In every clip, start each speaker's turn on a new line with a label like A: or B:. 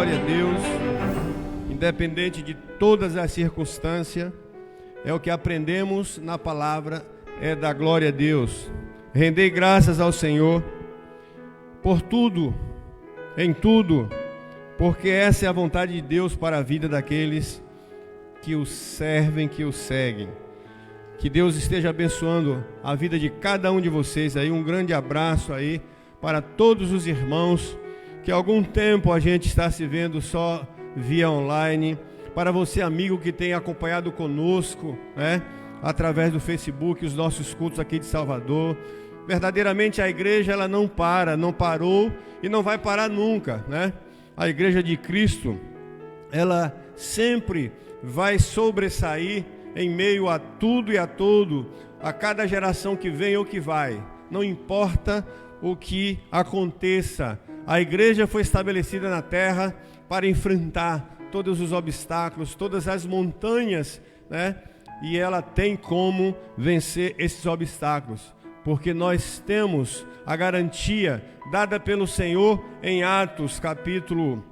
A: glória a Deus, independente de todas as circunstâncias, é o que aprendemos na palavra, é dar glória a Deus. Rendei graças ao Senhor por tudo, em tudo, porque essa é a vontade de Deus para a vida daqueles que o servem, que o seguem. Que Deus esteja abençoando a vida de cada um de vocês aí. Um grande abraço aí para todos os irmãos, que há algum tempo a gente está se vendo só via online. Para você, amigo, que tem acompanhado conosco, né, através do Facebook, os nossos cultos aqui de Salvador. Verdadeiramente a igreja, ela não parou e não vai parar nunca, né? A igreja de Cristo, ela sempre vai sobressair em meio a tudo e a todo, a cada geração que vem ou que vai. Não importa o que aconteça, a igreja foi estabelecida na terra para enfrentar todos os obstáculos, todas as montanhas, né? E ela tem como vencer esses obstáculos, porque nós temos a garantia dada pelo Senhor em Atos capítulo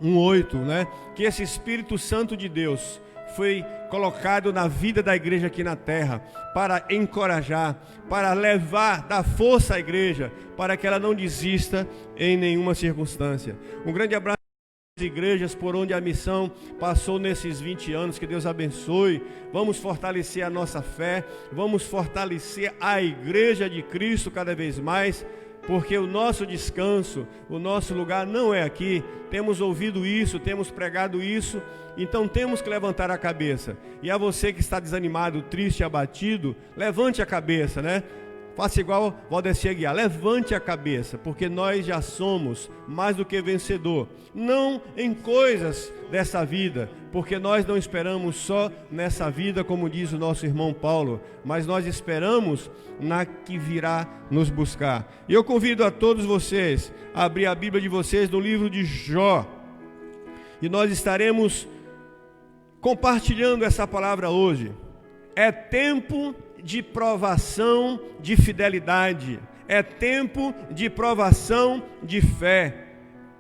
A: 1:8, né? Que esse Espírito Santo de Deus foi colocado na vida da igreja aqui na terra para encorajar, para levar, dar força à igreja, para que ela não desista em nenhuma circunstância. Um grande abraço às igrejas por onde a missão passou nesses 20 anos, que Deus abençoe. Vamos fortalecer a nossa fé, vamos fortalecer a igreja de Cristo cada vez mais, porque o nosso descanso, o nosso lugar não é aqui. Temos ouvido isso, temos pregado isso, então temos que levantar a cabeça. E a você que está desanimado, triste, abatido, levante a cabeça, né? Faça igual Valdeci Aguiar, levante a cabeça, porque nós já somos mais do que vencedor. Não em coisas dessa vida, porque nós não esperamos só nessa vida, como diz o nosso irmão Paulo, mas nós esperamos na que virá nos buscar. E eu convido a todos vocês a abrir a Bíblia de vocês no livro de Jó. E nós estaremos compartilhando essa palavra hoje. É tempo de provação de fidelidade, é tempo de provação de fé.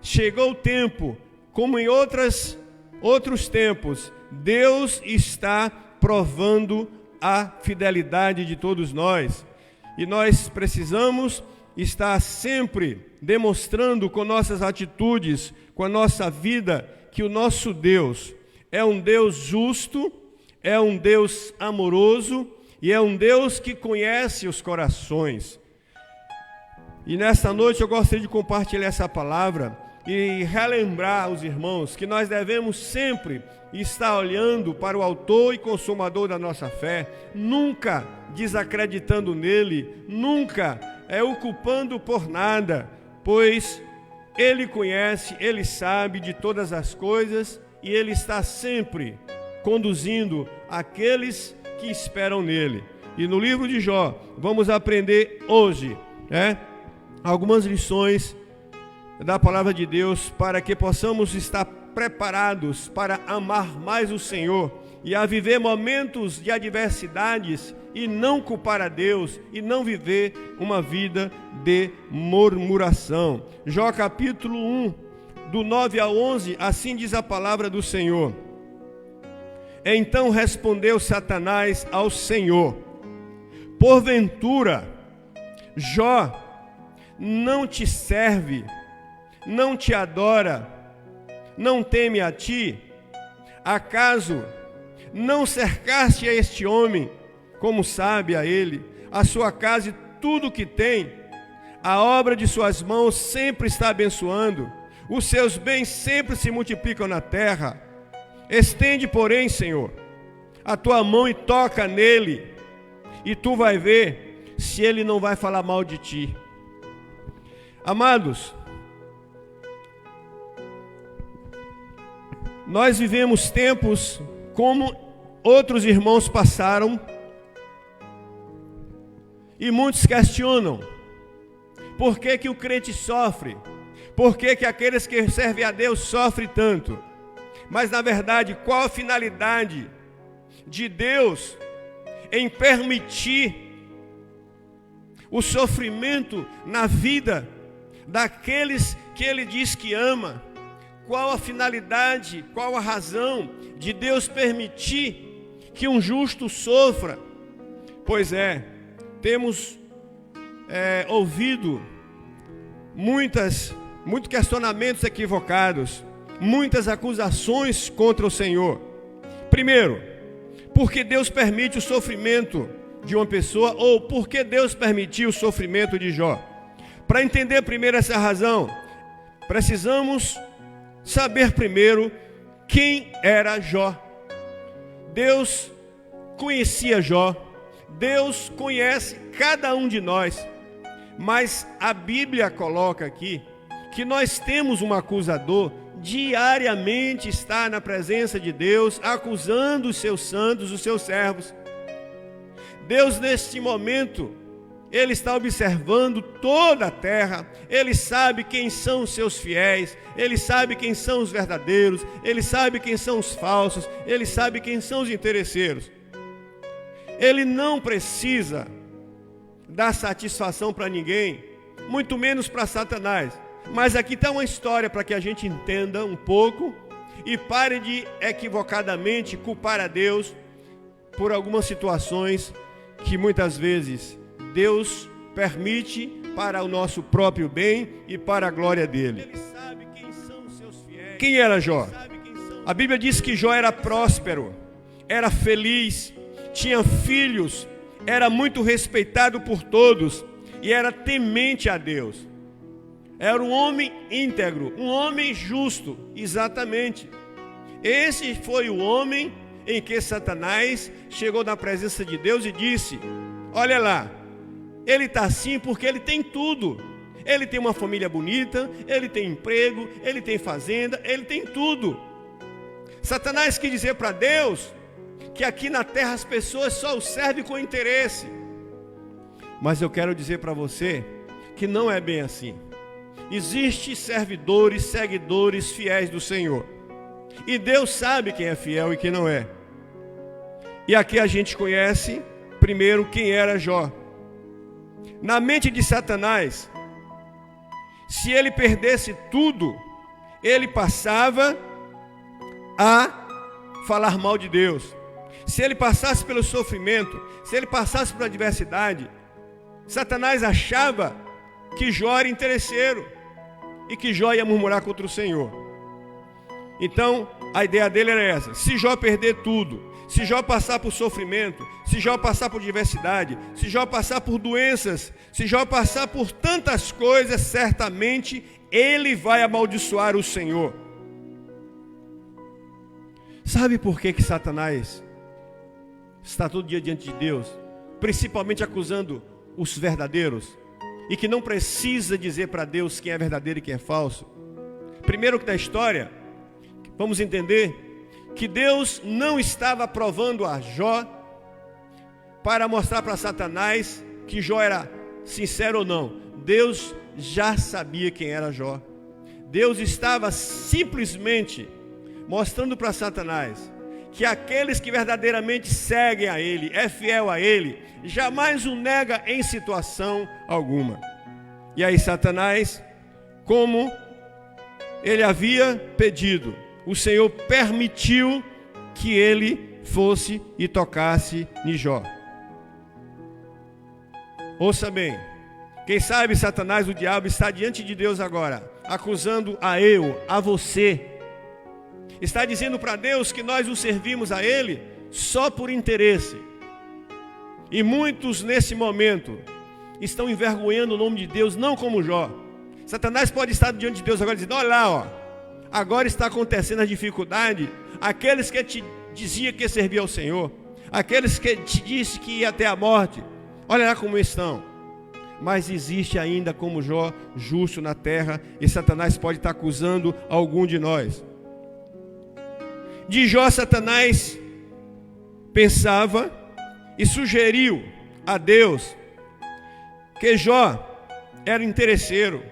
A: Chegou o tempo, como em outros tempos, Deus está provando a fidelidade de todos nós, e nós precisamos estar sempre demonstrando com nossas atitudes, com a nossa vida, que o nosso Deus é um Deus justo, é um Deus amoroso, e é um Deus que conhece os corações. E nesta noite eu gostaria de compartilhar essa palavra e relembrar os irmãos que nós devemos sempre estar olhando para o autor e consumador da nossa fé, nunca desacreditando nele, nunca o culpando por nada, pois ele conhece, ele sabe de todas as coisas e ele está sempre conduzindo aqueles que esperam nele. E no livro de Jó, vamos aprender hoje, algumas lições da palavra de Deus, para que possamos estar preparados para amar mais o Senhor e a viver momentos de adversidades e não culpar a Deus e não viver uma vida de murmuração. Jó capítulo 1, do 9 ao 11, assim diz a palavra do Senhor. Então respondeu Satanás ao Senhor: porventura, Jó não te serve, não te adora, não teme a ti? Acaso não cercaste a este homem, como sabe a ele, a sua casa e tudo o que tem? A obra de suas mãos sempre está abençoando, os seus bens sempre se multiplicam na terra. Estende, porém, Senhor, a tua mão e toca nele, e tu vai ver se ele não vai falar mal de ti. Amados, nós vivemos tempos como outros irmãos passaram, e muitos questionam: por que que o crente sofre? Por que que aqueles que servem a Deus sofrem tanto? Mas na verdade, qual a finalidade de Deus em permitir o sofrimento na vida daqueles que Ele diz que ama? Qual a finalidade, qual a razão de Deus permitir que um justo sofra? Pois é, temos ouvido muitos questionamentos equivocados, muitas acusações contra o Senhor. Primeiro, porque Deus permite o sofrimento de uma pessoa, ou porque Deus permitiu o sofrimento de Jó? Para entender primeiro essa razão, precisamos saber primeiro quem era Jó. Deus conhecia Jó, Deus conhece cada um de nós, mas a Bíblia coloca aqui que nós temos um acusador, diariamente está na presença de Deus, acusando os seus santos, os seus servos. Deus, neste momento, Ele está observando toda a terra, Ele sabe quem são os seus fiéis, Ele sabe quem são os verdadeiros, Ele sabe quem são os falsos, Ele sabe quem são os interesseiros. Ele não precisa dar satisfação para ninguém, muito menos para Satanás. Mas aqui está uma história para que a gente entenda um pouco e pare de equivocadamente culpar a Deus por algumas situações que muitas vezes Deus permite para o nosso próprio bem e para a glória dele. Ele sabe quem são os seus fiéis. Quem era Jó? A Bíblia diz que Jó era próspero, era feliz, tinha filhos, era muito respeitado por todos e era temente a Deus. Era um homem íntegro, um homem justo, exatamente. Esse foi o homem em que Satanás chegou na presença de Deus e disse: olha lá, ele está assim porque ele tem tudo. Ele tem uma família bonita, ele tem emprego, ele tem fazenda, ele tem tudo. Satanás quis dizer para Deus que aqui na terra as pessoas só o servem com interesse. Mas eu quero dizer para você que não é bem assim. Existem servidores, seguidores fiéis do Senhor. E Deus sabe quem é fiel e quem não é. E aqui a gente conhece primeiro quem era Jó. Na mente de Satanás, se ele perdesse tudo, ele passava a falar mal de Deus. Se ele passasse pelo sofrimento, se ele passasse pela adversidade, Satanás achava que Jó era interesseiro e que Jó ia murmurar contra o Senhor. Então, a ideia dele era essa: se Jó perder tudo, se Jó passar por sofrimento, se Jó passar por diversidade, se Jó passar por doenças, se Jó passar por tantas coisas, certamente ele vai amaldiçoar o Senhor. Sabe por que Satanás está todo dia diante de Deus, principalmente acusando os verdadeiros, e que não precisa dizer para Deus quem é verdadeiro e quem é falso? Primeiro que na história, vamos entender que Deus não estava provando a Jó para mostrar para Satanás que Jó era sincero ou não. Deus já sabia quem era Jó. Deus estava simplesmente mostrando para Satanás que aqueles que verdadeiramente seguem a Ele, é fiel a Ele, jamais o nega em situação alguma. E aí Satanás, como ele havia pedido, o Senhor permitiu que ele fosse e tocasse em Jó. Ouça bem, quem sabe Satanás, o diabo, está diante de Deus agora, acusando a você. Está dizendo para Deus que nós o servimos a Ele só por interesse. E muitos nesse momento estão envergonhando o nome de Deus, não como Jó. Satanás pode estar diante de Deus agora dizendo: olha lá, ó, agora está acontecendo a dificuldade. Aqueles que te diziam que servia ao Senhor, aqueles que te disse que ia até a morte, olha lá como estão. Mas existe ainda como Jó justo na terra, e Satanás pode estar acusando algum de nós. De Jó, Satanás pensava e sugeriu a Deus que Jó era interesseiro,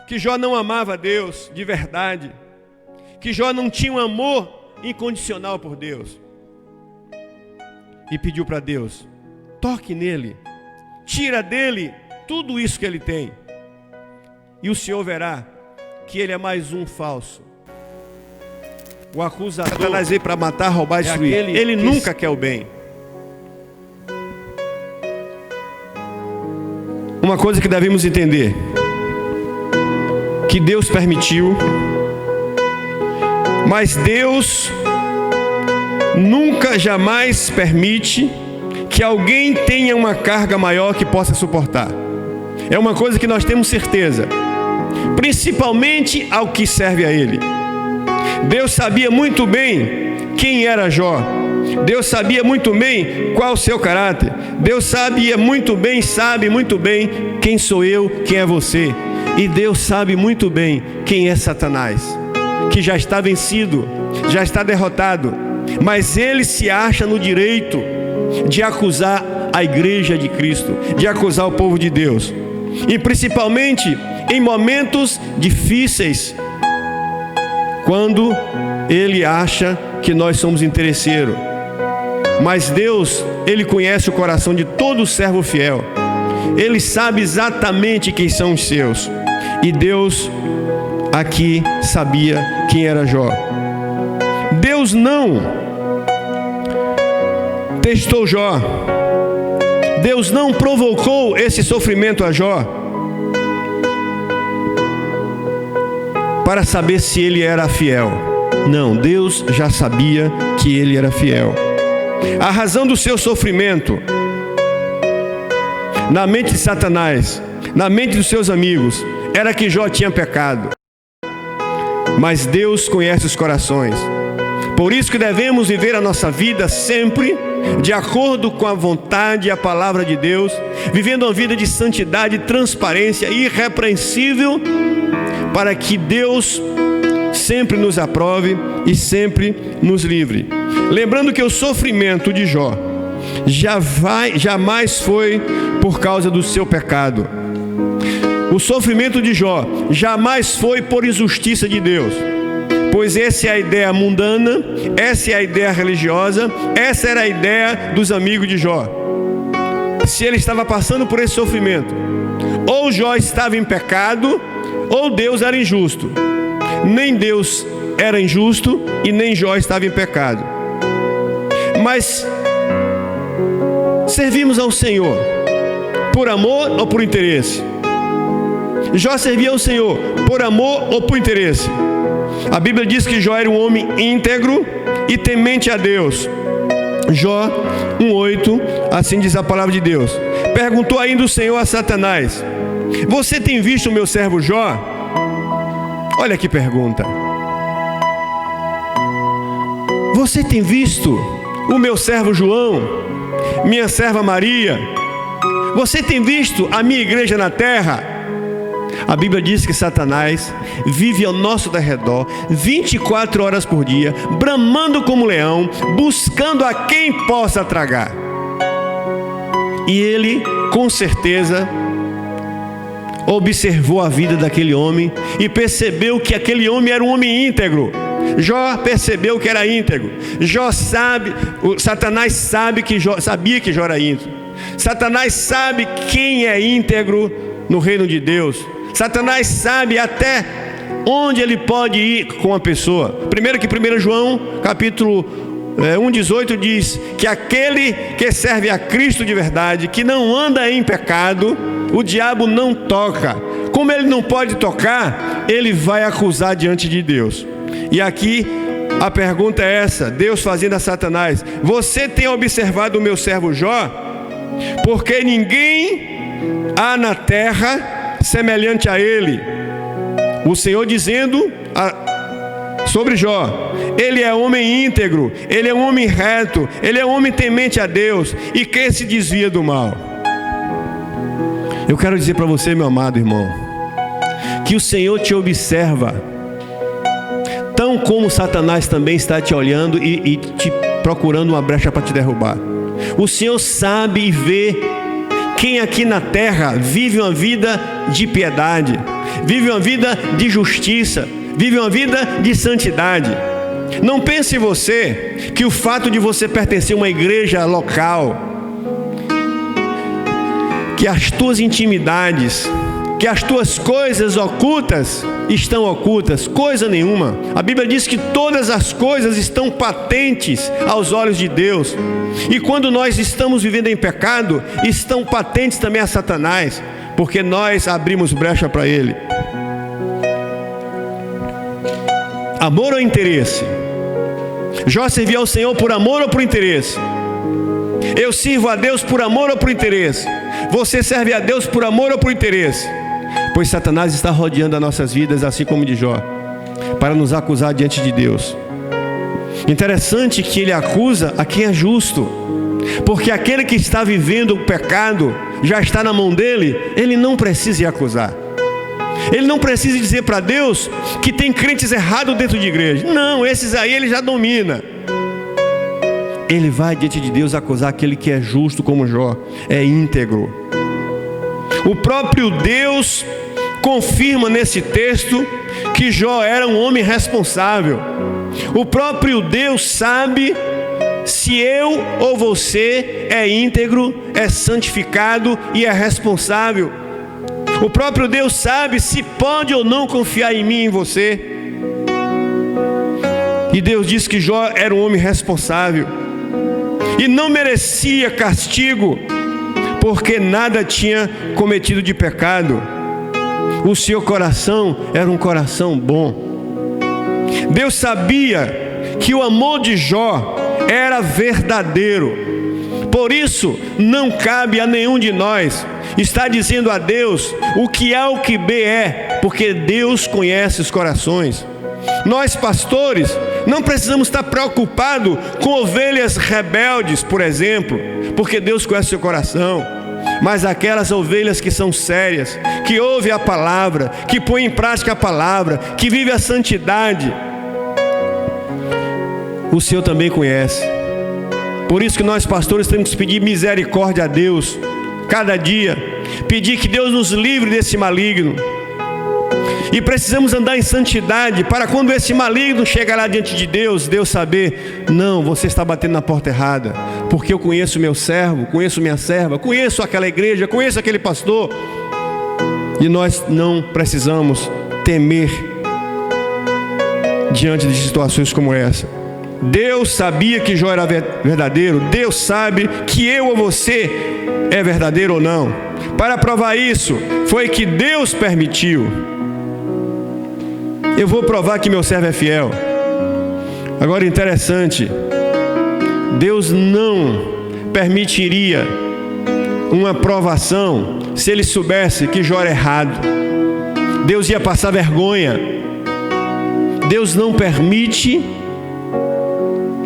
A: que Jó não amava a Deus de verdade, que Jó não tinha um amor incondicional por Deus. E pediu para Deus: toque nele, tira dele tudo isso que ele tem, e o Senhor verá que ele é mais um falso. O acusador, Satanás veio para matar, roubar e destruir. Ele nunca quer o bem. Uma coisa que devemos entender, que Deus permitiu, mas Deus nunca, jamais permite que alguém tenha uma carga maior que possa suportar. É uma coisa que nós temos certeza, principalmente ao que serve a Ele. Deus sabia muito bem quem era Jó. Deus sabia muito bem qual o seu caráter. Deus sabia muito bem, sabe muito bem quem sou eu, quem é você. E Deus sabe muito bem quem é Satanás, que já está vencido, já está derrotado, mas ele se acha no direito de acusar a igreja de Cristo, de acusar o povo de Deus, e principalmente em momentos difíceis, quando ele acha que nós somos interesseiros. Mas Deus, Ele conhece o coração de todo servo fiel. Ele sabe exatamente quem são os seus. E Deus aqui sabia quem era Jó. Deus não testou Jó. Deus não provocou esse sofrimento a Jó para saber se ele era fiel. Não, Deus já sabia que ele era fiel. A razão do seu sofrimento, na mente de Satanás, na mente dos seus amigos, era que Jó tinha pecado. Mas Deus conhece os corações. Por isso que devemos viver a nossa vida sempre de acordo com a vontade e a palavra de Deus, vivendo uma vida de santidade, transparência, irrepreensível, para que Deus sempre nos aprove e sempre nos livre. Lembrando que o sofrimento de Jó jamais foi por causa do seu pecado. O sofrimento de Jó jamais foi por injustiça de Deus, pois essa é a ideia mundana, essa é a ideia religiosa, essa era a ideia dos amigos de Jó. Se ele estava passando por esse sofrimento, ou Jó estava em pecado, ou Deus era injusto. Nem Deus era injusto e nem Jó estava em pecado. Mas servimos ao Senhor por amor ou por interesse? Jó servia ao Senhor por amor ou por interesse? A Bíblia diz que Jó era um homem íntegro e temente a Deus. Jó 1:8, assim diz a palavra de Deus. Perguntou ainda o Senhor a Satanás: você tem visto o meu servo Jó? Olha que pergunta. Você tem visto o meu servo João, minha serva Maria? Você tem visto a minha igreja na terra? A Bíblia diz que Satanás vive ao nosso redor 24 horas por dia, bramando como leão, buscando a quem possa tragar. E ele, com certeza, observou a vida daquele homem e percebeu que aquele homem era um homem íntegro. Jó percebeu que era íntegro. Satanás sabia que Jó era íntegro. Satanás sabe quem é íntegro no reino de Deus. Satanás sabe até onde ele pode ir com a pessoa. Primeiro que 1 João capítulo 1,18 diz que aquele que serve a Cristo de verdade, que não anda em pecado, o diabo não toca. Como ele não pode tocar, ele vai acusar diante de Deus. E aqui a pergunta é essa, Deus fazendo a Satanás: você tem observado o meu servo Jó? Porque ninguém há na terra semelhante a ele. O Senhor dizendo sobre Jó: ele é homem íntegro, ele é um homem reto, ele é um homem temente a Deus e que se desvia do mal. Eu quero dizer para você, meu amado irmão, que o Senhor te observa, tão como Satanás também está te olhando e te procurando uma brecha para te derrubar. O Senhor sabe e vê quem aqui na terra vive uma vida de piedade, vive uma vida de justiça, vive uma vida de santidade. Não pense você que o fato de você pertencer a uma igreja local, que as tuas intimidades que as tuas coisas ocultas estão ocultas? Coisa nenhuma. A Bíblia diz que todas as coisas estão patentes aos olhos de Deus. E quando nós estamos vivendo em pecado, estão patentes também a Satanás, porque nós abrimos brecha para ele. Amor ou interesse? Jó servia ao Senhor por amor ou por interesse? Eu sirvo a Deus por amor ou por interesse? Você serve a Deus por amor ou por interesse? Pois Satanás está rodeando as nossas vidas, assim como de Jó, para nos acusar diante de Deus. Interessante que ele acusa a quem é justo, porque aquele que está vivendo o pecado, já está na mão dele, ele não precisa ir acusar. Ele não precisa dizer para Deus que tem crentes errados dentro de igreja. Não, esses aí ele já domina. Ele vai diante de Deus acusar aquele que é justo como Jó, é íntegro. O próprio Deus confirma nesse texto que Jó era um homem responsável. O próprio Deus sabe se eu ou você é íntegro, é santificado e é responsável. O próprio Deus sabe se pode ou não confiar em mim e em você. E Deus disse que Jó era um homem responsável e não merecia castigo, porque nada tinha cometido de pecado. O seu coração era um coração bom. Deus sabia que o amor de Jó era verdadeiro. Por isso, não cabe a nenhum de nós estar dizendo a Deus o que A ou o que B é, porque Deus conhece os corações. Nós, pastores, não precisamos estar preocupados com ovelhas rebeldes, por exemplo, porque Deus conhece o seu coração. Mas aquelas ovelhas que são sérias, que ouvem a palavra, que põem em prática a palavra, que vivem a santidade, o Senhor também conhece. Por isso que nós, pastores, temos que pedir misericórdia a Deus cada dia, pedir que Deus nos livre desse maligno. E precisamos andar em santidade, para quando esse maligno chegar lá diante de Deus, Deus saber: não, você está batendo na porta errada, porque eu conheço meu servo, conheço minha serva, conheço aquela igreja, conheço aquele pastor. E nós não precisamos temer diante de situações como essa. Deus sabia que Jó era verdadeiro. Deus sabe que eu ou você é verdadeiro ou não. Para provar isso, foi que Deus permitiu. Eu vou provar que meu servo é fiel. Agora, interessante, Deus não permitiria uma provação se ele soubesse que Jó era errado. Deus ia passar vergonha. Deus não permite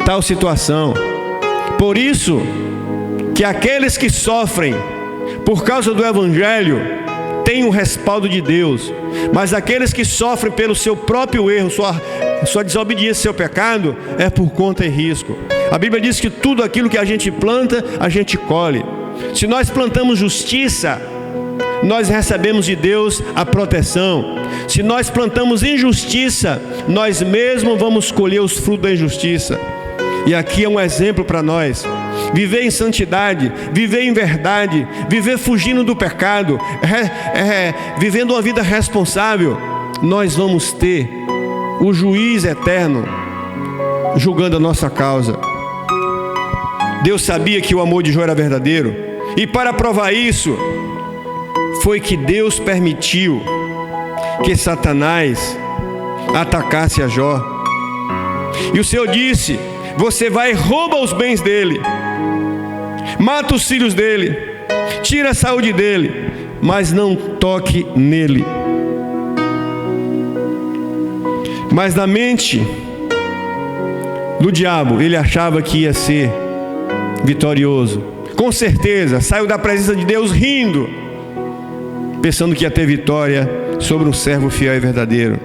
A: tal situação. Por isso que aqueles que sofrem por causa do Evangelho têm o respaldo de Deus, mas aqueles que sofrem pelo seu próprio erro, sua desobediência, seu pecado, é por conta e risco. A Bíblia diz que tudo aquilo que a gente planta, a gente colhe. Se nós plantamos justiça, nós recebemos de Deus a proteção. Se nós plantamos injustiça, nós mesmos vamos colher os frutos da injustiça. E aqui é um exemplo para nós. Viver em santidade, viver em verdade, viver fugindo do pecado, vivendo uma vida responsável, nós vamos ter o juiz eterno julgando a nossa causa. Deus sabia que o amor de Jó era verdadeiro, e para provar isso, foi que Deus permitiu que Satanás atacasse a Jó. E o Senhor disse: você vai e rouba os bens dele, mata os filhos dele, tira a saúde dele, mas não toque nele. Mas na mente do diabo, ele achava que ia ser vitorioso. Com certeza, saiu da presença de Deus rindo, pensando que ia ter vitória sobre um servo fiel e verdadeiro.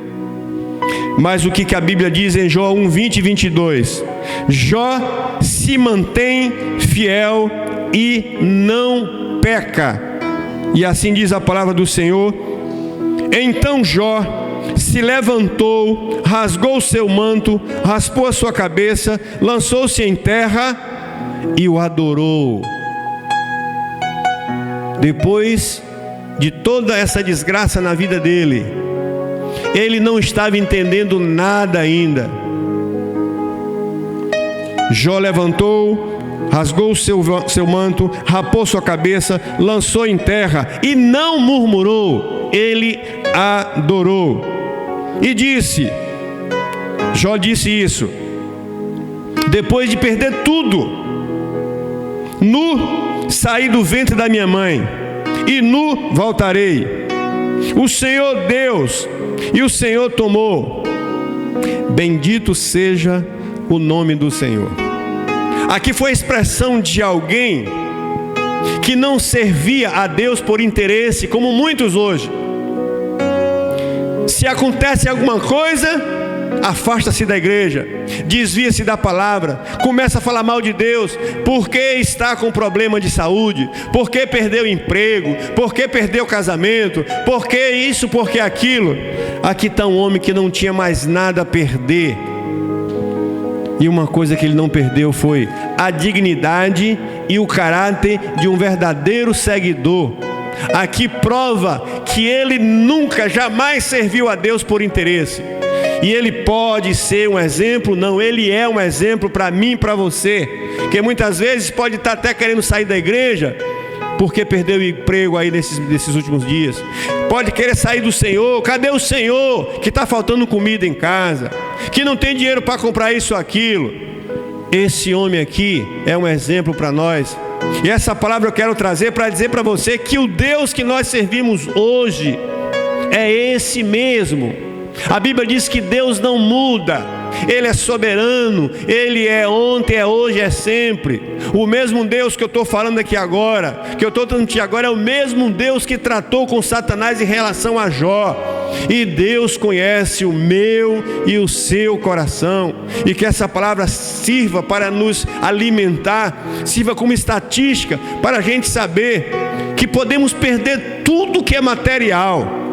A: Mas o que a Bíblia diz em Jó 1:20 e 22? Jó se mantém fiel e não peca. E assim diz a palavra do Senhor. Então Jó se levantou, rasgou o seu manto, raspou a sua cabeça, lançou-se em terra e o adorou. Depois de toda essa desgraça na vida dele, ele não estava entendendo nada ainda. Jó levantou, rasgou o seu manto, rapou sua cabeça, lançou em terra e não murmurou, ele adorou. E disse, Jó disse isso, depois de perder tudo: nu saí do ventre da minha mãe, e nu voltarei. O Senhor Deus e o Senhor tomou. Bendito seja o nome do Senhor. Aqui foi a expressão de alguém que não servia a Deus por interesse, como muitos hoje. Se acontece alguma coisa, afasta-se da igreja, desvia-se da palavra, começa a falar mal de Deus, porque está com problema de saúde, porque perdeu o emprego, porque perdeu o casamento, porque isso, porque aquilo. Aqui está um homem que não tinha mais nada a perder, e uma coisa que ele não perdeu foi a dignidade e o caráter de um verdadeiro seguidor. Aqui prova que ele nunca, jamais serviu a Deus por interesse. E ele pode ser um exemplo, não, ele é um exemplo para mim e para você, que muitas vezes pode estar até querendo sair da igreja, porque perdeu o emprego aí nesses últimos dias. Pode querer sair do Senhor. Cadê o Senhor? Que está faltando comida em casa, que não tem dinheiro para comprar isso ou aquilo. Esse homem aqui é um exemplo para nós. E essa palavra eu quero trazer para dizer para você que o Deus que nós servimos hoje é esse mesmo. A Bíblia diz que Deus não muda, Ele é soberano, Ele é ontem, é hoje, é sempre. O mesmo Deus que eu estou falando aqui agora, que eu estou falando aqui agora, é o mesmo Deus que tratou com Satanás em relação a Jó. E Deus conhece o meu e o seu coração, e que essa palavra sirva para nos alimentar, sirva como estatística para a gente saber que podemos perder tudo que é material,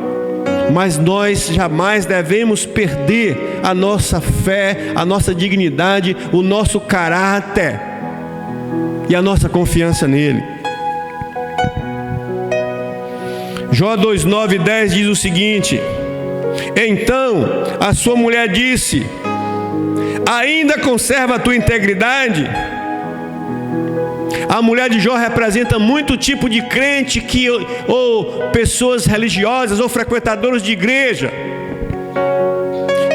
A: mas nós jamais devemos perder a nossa fé, a nossa dignidade, o nosso caráter e a nossa confiança nele. Jó 2, 9 e 10 diz o seguinte: então a sua mulher disse: ainda conserva a tua integridade? A mulher de Jó representa muito tipo de crente ou pessoas religiosas ou frequentadores de igreja,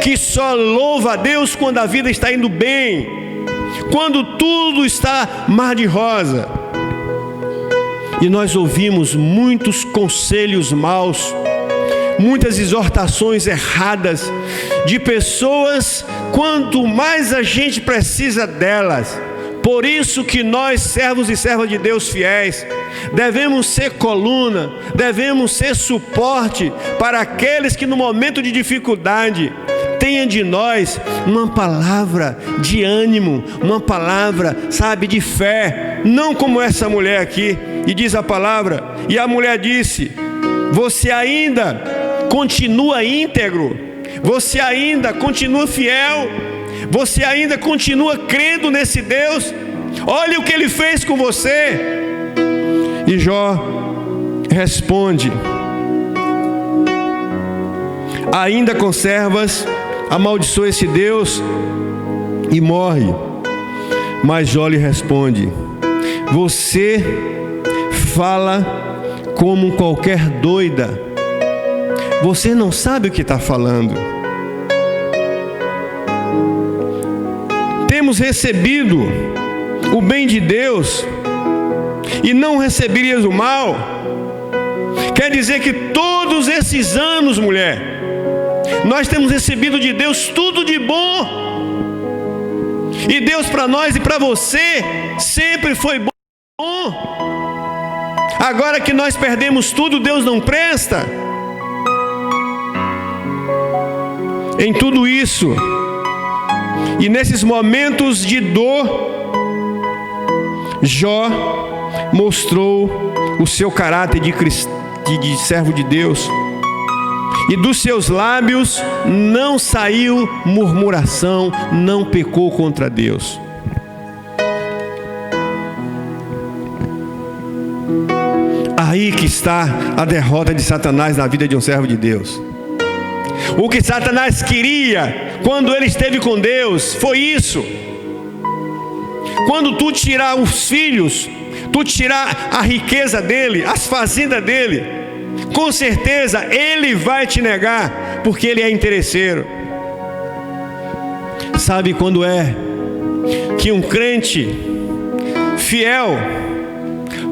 A: que só louva a Deus quando a vida está indo bem, quando tudo está mar de rosa. E nós ouvimos muitos conselhos maus, muitas exortações erradas de pessoas, quanto mais a gente precisa delas. Por isso que nós, servos e servas de Deus fiéis, devemos ser coluna, devemos ser suporte para aqueles que no momento de dificuldade tenha de nós uma palavra de ânimo, uma palavra, sabe, de fé, não como essa mulher aqui. E diz a palavra, e a mulher disse: você ainda continua íntegro, você ainda continua fiel, você ainda continua crendo nesse Deus? Olha o que Ele fez com você. E Jó responde: ainda conservas, amaldiçoa esse Deus e morre. Mas Jó lhe responde: você fala como qualquer doida, você não sabe o que está falando. Temos recebido o bem de Deus e não receberias o mal? Quer dizer que todos esses anos, mulher, nós temos recebido de Deus tudo de bom, e Deus para nós e para você sempre foi bom. Agora que nós perdemos tudo, Deus não presta? Em tudo isso, e nesses momentos de dor, Jó mostrou o seu caráter de servo de Deus, e dos seus lábios não saiu murmuração, não pecou contra Deus. Aí aí que está a derrota de Satanás na vida de um servo de Deus. O que Satanás queria quando ele esteve com Deus foi isso. Quando tu tirar os filhos, tu tirar a riqueza dele, as fazendas dele, com certeza ele vai te negar, porque ele é interesseiro. Sabe quando é que um crente fiel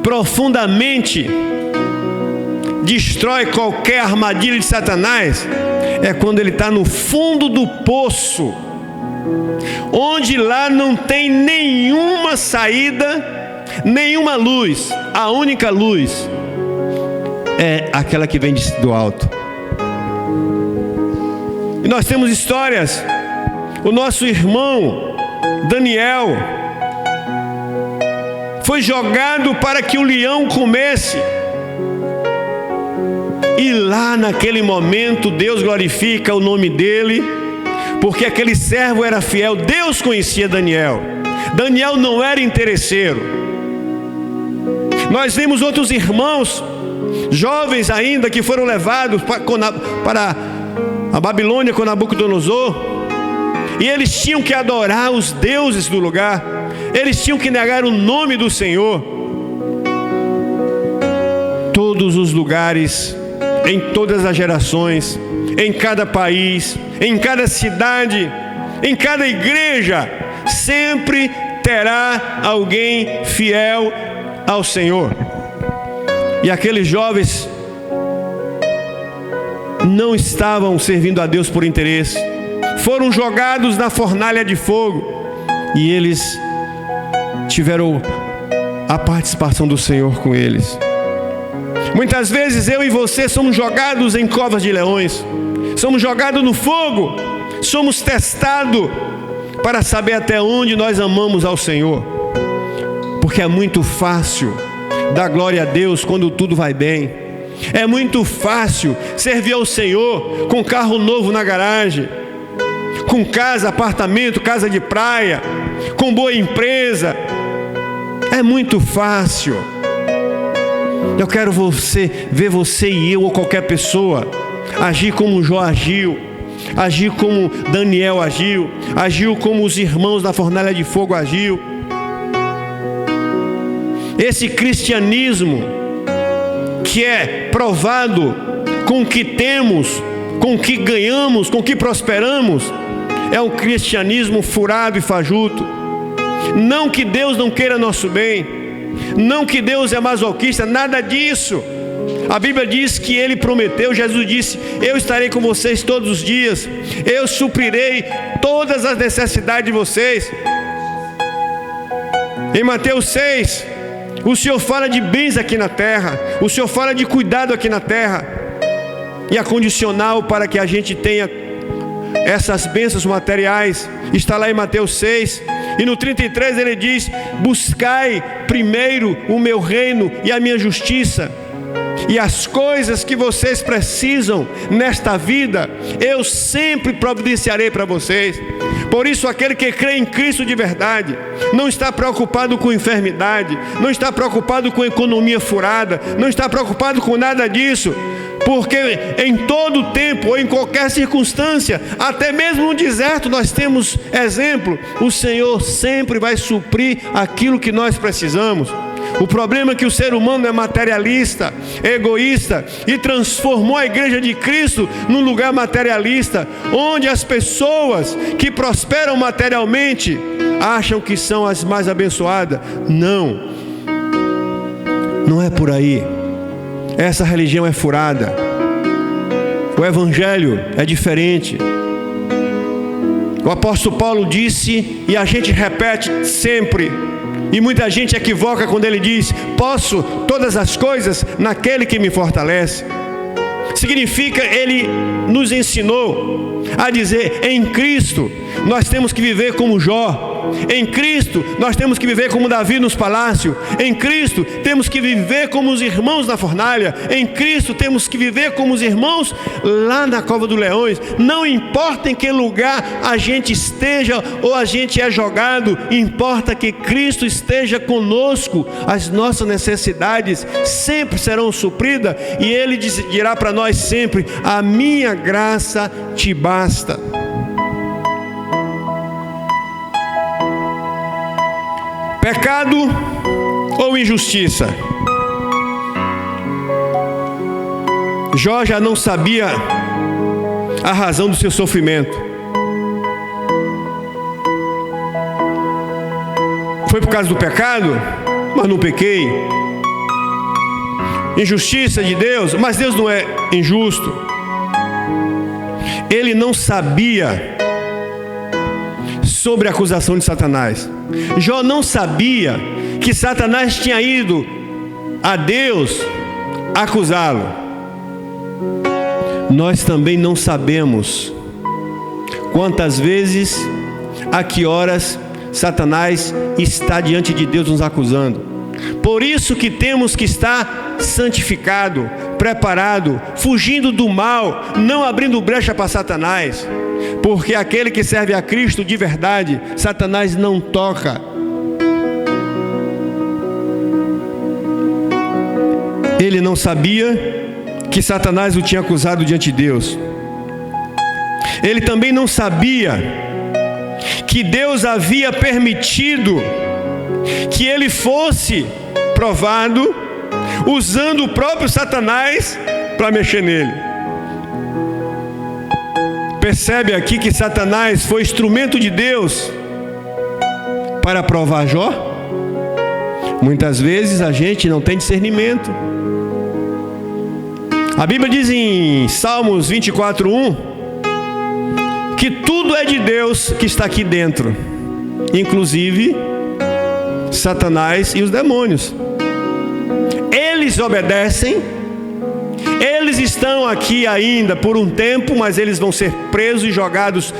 A: profundamente destrói qualquer armadilha de Satanás? É quando ele está no fundo do poço, onde lá não tem nenhuma saída, nenhuma luz. A única luz é aquela que vem do alto. E nós temos histórias. O nosso irmão Daniel foi jogado para que o leão comesse. E lá naquele momento Deus glorifica o nome dele, porque aquele servo era fiel. Deus conhecia Daniel. Daniel não era interesseiro. Nós vimos outros irmãos, jovens ainda, que foram levados para a Babilônia com Nabucodonosor, e eles tinham que adorar os deuses do lugar, eles tinham que negar o nome do Senhor. Todos os lugares, em todas as gerações, em cada país, em cada cidade, em cada igreja, sempre terá alguém fiel ao Senhor. E aqueles jovens não estavam servindo a Deus por interesse, foram jogados na fornalha de fogo, e eles tiveram a participação do Senhor com eles. Muitas vezes eu e você somos jogados em covas de leões, somos jogados no fogo, somos testados para saber até onde nós amamos ao Senhor, porque é muito fácil dar glória a Deus quando tudo vai bem, é muito fácil servir ao Senhor com carro novo na garagem, com casa, apartamento, casa de praia, com boa empresa. É muito fácil. Eu quero ver você e eu, ou qualquer pessoa, agir como Jó agiu, agir como Daniel agiu, agiu como os irmãos da fornalha de fogo agiu. Esse cristianismo que é provado com o que temos, com o que ganhamos, com o que prosperamos, é um cristianismo furado e fajuto. Não que Deus não queira nosso bem, não que Deus é masoquista, nada disso. A Bíblia diz que Ele prometeu, Jesus disse: eu estarei com vocês todos os dias, eu suprirei todas as necessidades de vocês. Em Mateus 6, o Senhor fala de bens aqui na terra, o Senhor fala de cuidado aqui na terra, e a condicional para que a gente tenha essas bênçãos materiais está lá em Mateus 6, e no 33 ele diz: buscai primeiro o meu reino e a minha justiça, e as coisas que vocês precisam nesta vida eu sempre providenciarei para vocês. Por isso, aquele que crê em Cristo de verdade não está preocupado com enfermidade, não está preocupado com economia furada, não está preocupado com nada disso, porque em todo tempo ou em qualquer circunstância, até mesmo no deserto, nós temos exemplo, o Senhor sempre vai suprir aquilo que nós precisamos. O problema é que o ser humano é materialista, egoísta, e transformou a igreja de Cristo num lugar materialista, onde as pessoas que prosperam materialmente acham que são as mais abençoadas. Não é por aí. Essa religião é furada. O evangelho é diferente. O apóstolo Paulo disse, e a gente repete sempre, e muita gente equivoca quando ele diz: posso todas as coisas naquele que me fortalece. Significa, ele nos ensinou a dizer: em Cristo nós temos que viver como Jó, Em Cristo nós temos que viver como Davi nos palácios. Em Cristo temos que viver como os irmãos na fornalha. Em Cristo temos que viver como os irmãos lá na cova dos leões. Não importa em que lugar a gente esteja ou a gente é jogado, importa que Cristo esteja conosco. As nossas necessidades sempre serão supridas e Ele dirá para nós sempre: a minha graça te basta. Pecado ou injustiça? Jó já não sabia a razão do seu sofrimento. Foi por causa do pecado? Mas não pequei. Injustiça de Deus? Mas Deus não é injusto. Ele não sabia sobre a acusação de Satanás. Jó não sabia que Satanás tinha ido a Deus acusá-lo. Nós também não sabemos quantas vezes, a que horas Satanás está diante de Deus nos acusando. Por isso que temos que estar santificado, preparado, fugindo do mal, não abrindo brecha para Satanás. Porque aquele que serve a Cristo de verdade, Satanás não toca. Ele não sabia que Satanás o tinha acusado diante de Deus. Ele também não sabia que Deus havia permitido que ele fosse provado, usando o próprio Satanás para mexer nele. Percebe aqui que Satanás foi instrumento de Deus para provar Jó? Muitas vezes a gente não tem discernimento. A Bíblia diz em Salmos 24:1 que tudo é de Deus que está aqui dentro, inclusive Satanás e os demônios. Eles obedecem, eles estão aqui ainda por um tempo, mas eles vão ser presos e jogados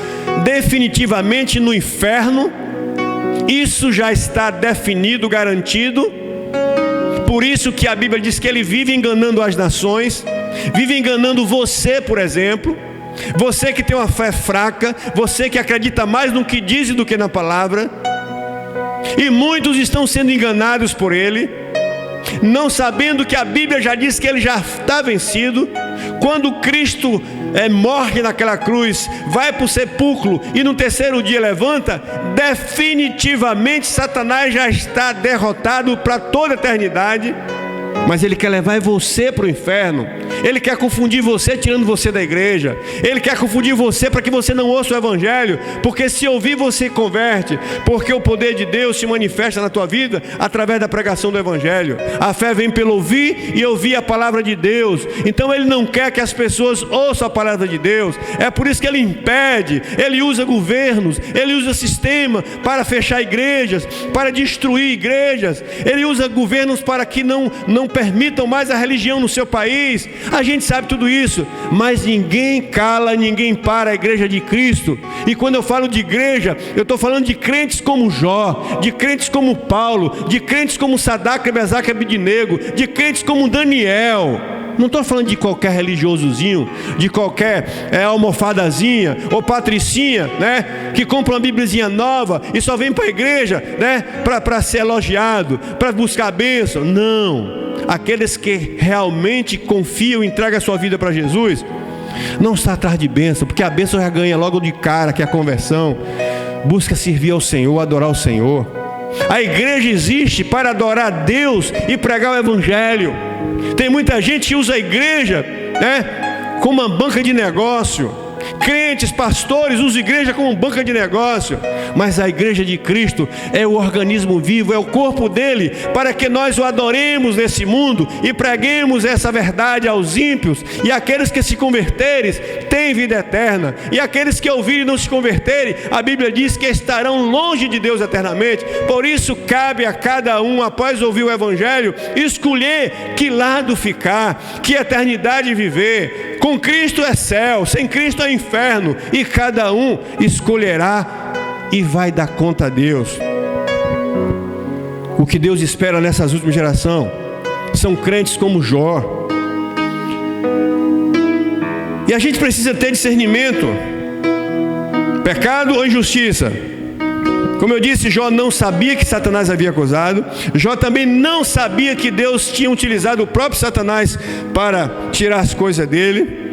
A: definitivamente no inferno. Isso já está definido, garantido. Por isso que a Bíblia diz que ele vive enganando as nações, vive enganando você, por exemplo. Você que tem uma fé fraca, você que acredita mais no que diz do que na palavra. E muitos estão sendo enganados por ele, não sabendo que a Bíblia já diz que ele já está vencido. Quando Cristo morre naquela cruz, vai para o sepulcro e no terceiro dia levanta, definitivamente Satanás já está derrotado para toda a eternidade. Mas ele quer levar você para o inferno. Ele quer confundir você, tirando você da igreja. Ele quer confundir você para que você não ouça o evangelho. Porque se ouvir, você converte. Porque o poder de Deus se manifesta na tua vida através da pregação do evangelho. A fé vem pelo ouvir e ouvir a palavra de Deus. Então ele não quer que as pessoas ouçam a palavra de Deus. É por isso que ele impede. Ele usa governos, ele usa sistema para fechar igrejas, para destruir igrejas. Ele usa governos para que não permitam mais a religião no seu país. A gente sabe tudo isso, mas ninguém cala, ninguém para a igreja de Cristo. E quando eu falo de igreja, eu estou falando de crentes como Jó, de crentes como Paulo, de crentes como Sadraque, Mesaque e Abednego, de crentes como Daniel. Não estou falando de qualquer religiosozinho, de qualquer almofadazinha ou patricinha, né, que compra uma bíbliazinha nova e só vem para a igreja, né, para ser elogiado, para buscar a bênção. Não. Aqueles que realmente confiam e entregam a sua vida para Jesus, não está atrás de bênção, porque a bênção já ganha logo de cara, que é a conversão. Busca servir ao Senhor, adorar o Senhor. A igreja existe para adorar a Deus e pregar o evangelho. Tem muita gente que usa a igreja, né, como uma banca de negócio. Crentes, pastores usam a igreja como banca de negócio. Mas a igreja de Cristo é o organismo vivo, é o corpo dele, para que nós o adoremos nesse mundo e preguemos essa verdade aos ímpios. E aqueles que se converterem têm vida eterna, e aqueles que ouvirem e não se converterem, a Bíblia diz que estarão longe de Deus eternamente. Por isso cabe a cada um, após ouvir o evangelho, escolher que lado ficar, que eternidade viver. Com Cristo é céu, sem Cristo é inferno, e cada um escolherá e vai dar conta a Deus. O que Deus espera nessas últimas gerações são crentes como Jó. E a gente precisa ter discernimento: pecado ou injustiça. Como eu disse, Jó não sabia que Satanás havia acusado. Jó também não sabia que Deus tinha utilizado o próprio Satanás para tirar as coisas dele.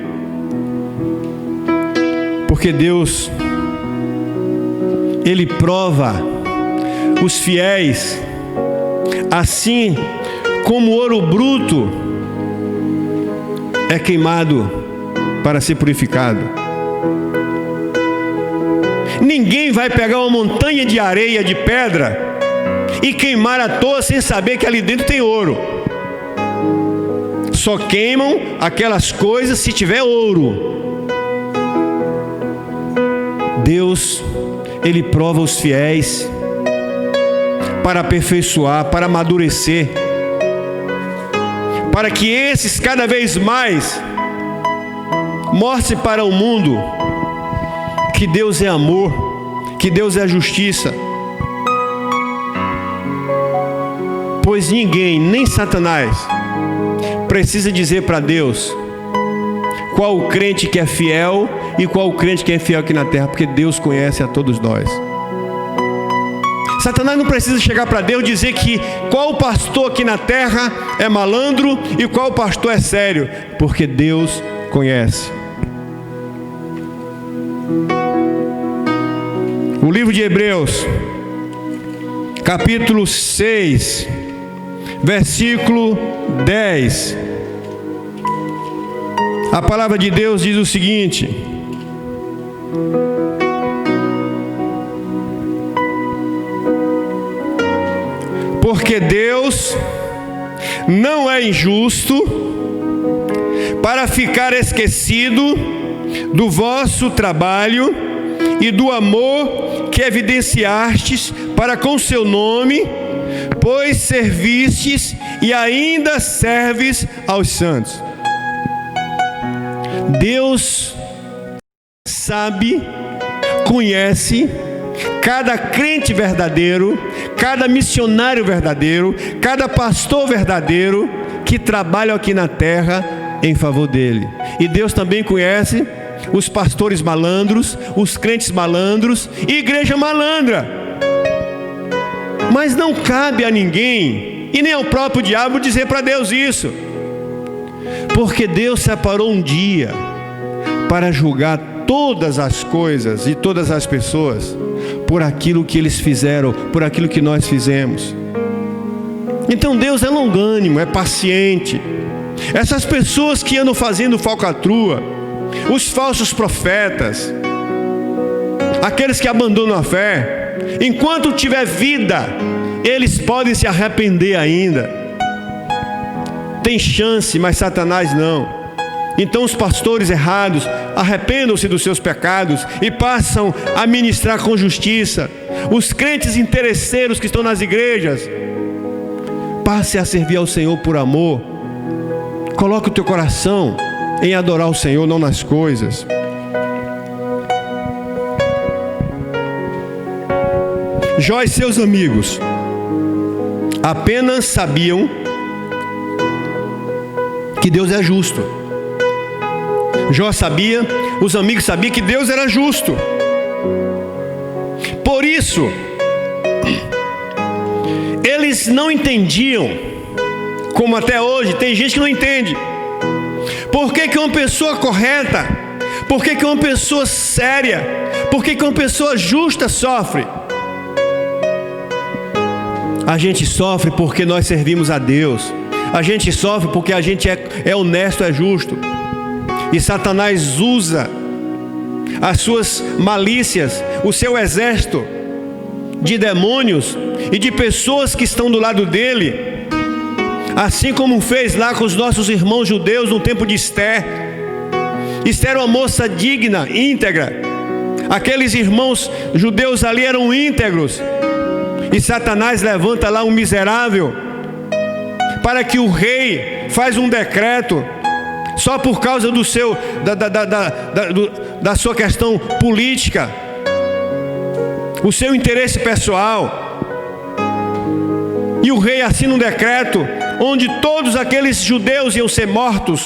A: Porque Deus, Ele prova os fiéis, assim como o ouro bruto é queimado para ser purificado. Ninguém vai pegar uma montanha de areia, de pedra, e queimar à toa sem saber que ali dentro tem ouro. Só queimam aquelas coisas se tiver ouro. Deus, Ele prova os fiéis para aperfeiçoar, para amadurecer, para que esses cada vez mais mostrem para o mundo que Deus é amor, que Deus é justiça. Pois ninguém, nem Satanás, precisa dizer para Deus qual o crente que é fiel e qual o crente que é fiel aqui na terra, porque Deus conhece a todos nós. Satanás não precisa chegar para Deus e dizer que qual pastor aqui na terra é malandro e qual pastor é sério, porque Deus conhece. O livro de Hebreus, capítulo 6, versículo 10. A palavra de Deus diz o seguinte: porque Deus não é injusto para ficar esquecido do vosso trabalho e do amor que evidenciastes para com seu nome, pois servistes e ainda serves aos santos. Deus sabe, conhece cada crente verdadeiro, cada missionário verdadeiro, cada pastor verdadeiro que trabalha aqui na terra em favor dele. E Deus também conhece os pastores malandros, os crentes malandros e igreja malandra. Mas não cabe a ninguém, e nem ao próprio diabo, dizer para Deus isso. Porque Deus separou um dia para julgar todas as coisas e todas as pessoas por aquilo que eles fizeram, por aquilo que nós fizemos. Então Deus é longânimo, é paciente. Essas pessoas que andam fazendo falcatrua, os falsos profetas, aqueles que abandonam a fé, enquanto tiver vida, eles podem se arrepender ainda. Tem chance, mas Satanás não. Então os pastores errados arrependam-se dos seus pecados e passam a ministrar com justiça. Os crentes interesseiros que estão nas igrejas, passe a servir ao Senhor por amor. Coloque o teu coração em adorar o Senhor, não nas coisas. Jó e seus amigos apenas sabiam que Deus é justo. Jó sabia, os amigos sabiam que Deus era justo. Por isso, eles não entendiam, como até hoje tem gente que não entende. Por que uma pessoa correta, por que uma pessoa séria, por que uma pessoa justa sofre? A gente sofre porque nós servimos a Deus. A gente sofre porque a gente é honesto, é justo. E Satanás usa as suas malícias, o seu exército de demônios e de pessoas que estão do lado dele, assim como fez lá com os nossos irmãos judeus no tempo de Esther. Esther era uma moça digna, íntegra. Aqueles irmãos judeus ali eram íntegros. E Satanás levanta lá um miserável para que o rei faz um decreto só por causa do seu da sua questão política. o seu interesse pessoal. E o rei assina um decreto onde todos aqueles judeus iam ser mortos.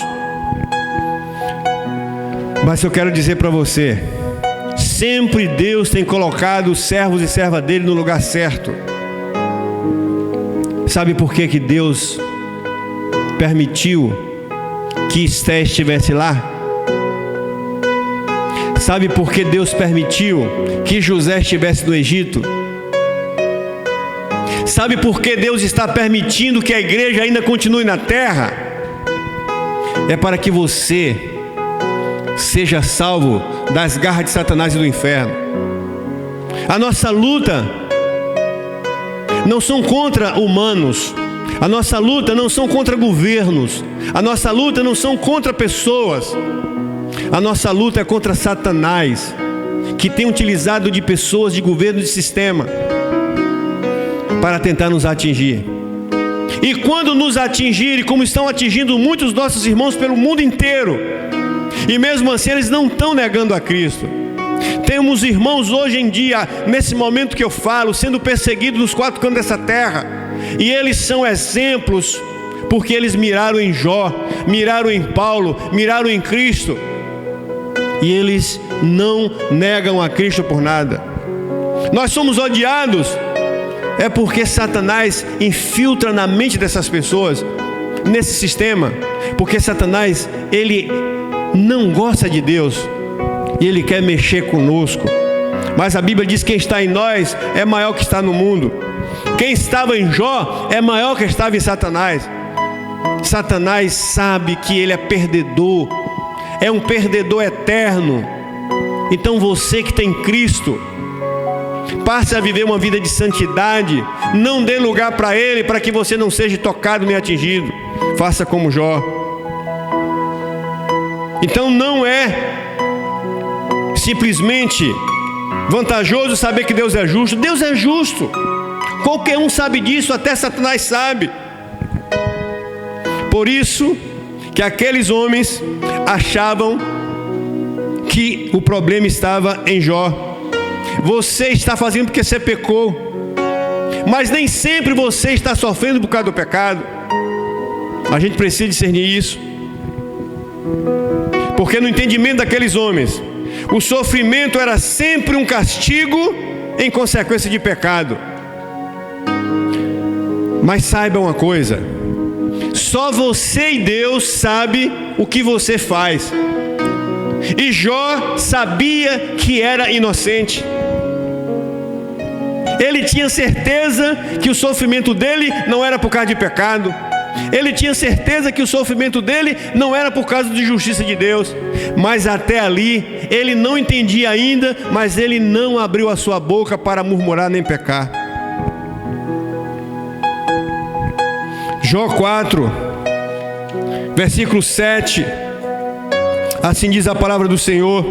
A: Mas eu quero dizer para você, sempre Deus tem colocado os servos e servas dele no lugar certo. Sabe por que que Deus permitiu que Esté estivesse lá? Sabe por que Deus permitiu que José estivesse no Egito? Sabe por que Deus está permitindo que a igreja ainda continue na terra? É para que você seja salvo das garras de Satanás e do inferno. A nossa luta não são contra humanos. A nossa luta não são contra governos. A nossa luta não são contra pessoas. A nossa luta é contra Satanás, que tem utilizado de pessoas, de governo, de sistema, para tentar nos atingir. E quando nos atingirem, como estão atingindo muitos nossos irmãos pelo mundo inteiro, e mesmo assim eles não estão negando a Cristo. Temos irmãos hoje em dia, nesse momento que eu falo, sendo perseguidos nos quatro cantos dessa terra, e eles são exemplos, porque eles miraram em Jó, miraram em Paulo, miraram em Cristo, e eles não negam a Cristo por nada. Nós somos odiados, é porque Satanás infiltra na mente dessas pessoas, nesse sistema, porque Satanás, ele não gosta de Deus, e ele quer mexer conosco. Mas a Bíblia diz que quem está em nós é maior que está no mundo. Quem estava em Jó é maior que estava em Satanás. Satanás sabe que ele é perdedor, é um perdedor eterno. Então você que tem Cristo, passe a viver uma vida de santidade. Não dê lugar para ele, para que você não seja tocado nem atingido. Faça como Jó. Então não é simplesmente vantajoso saber que Deus é justo. Deus é justo. Qualquer um sabe disso, até Satanás sabe. Por isso que aqueles homens achavam que o problema estava em Jó. Você está fazendo porque você pecou, mas nem sempre você está sofrendo por causa do pecado. A gente precisa discernir isso, porque no entendimento daqueles homens, o sofrimento era sempre um castigo em consequência de pecado. Mas saiba uma coisa, só você e Deus sabe o que você faz. E Jó sabia que era inocente. Ele tinha certeza que o sofrimento dele não era por causa de pecado. Ele tinha certeza que o sofrimento dele não era por causa de justiça de Deus. Mas até ali, ele não entendia ainda, mas ele não abriu a sua boca para murmurar nem pecar. Jó 4, versículo 7, assim diz a palavra do Senhor: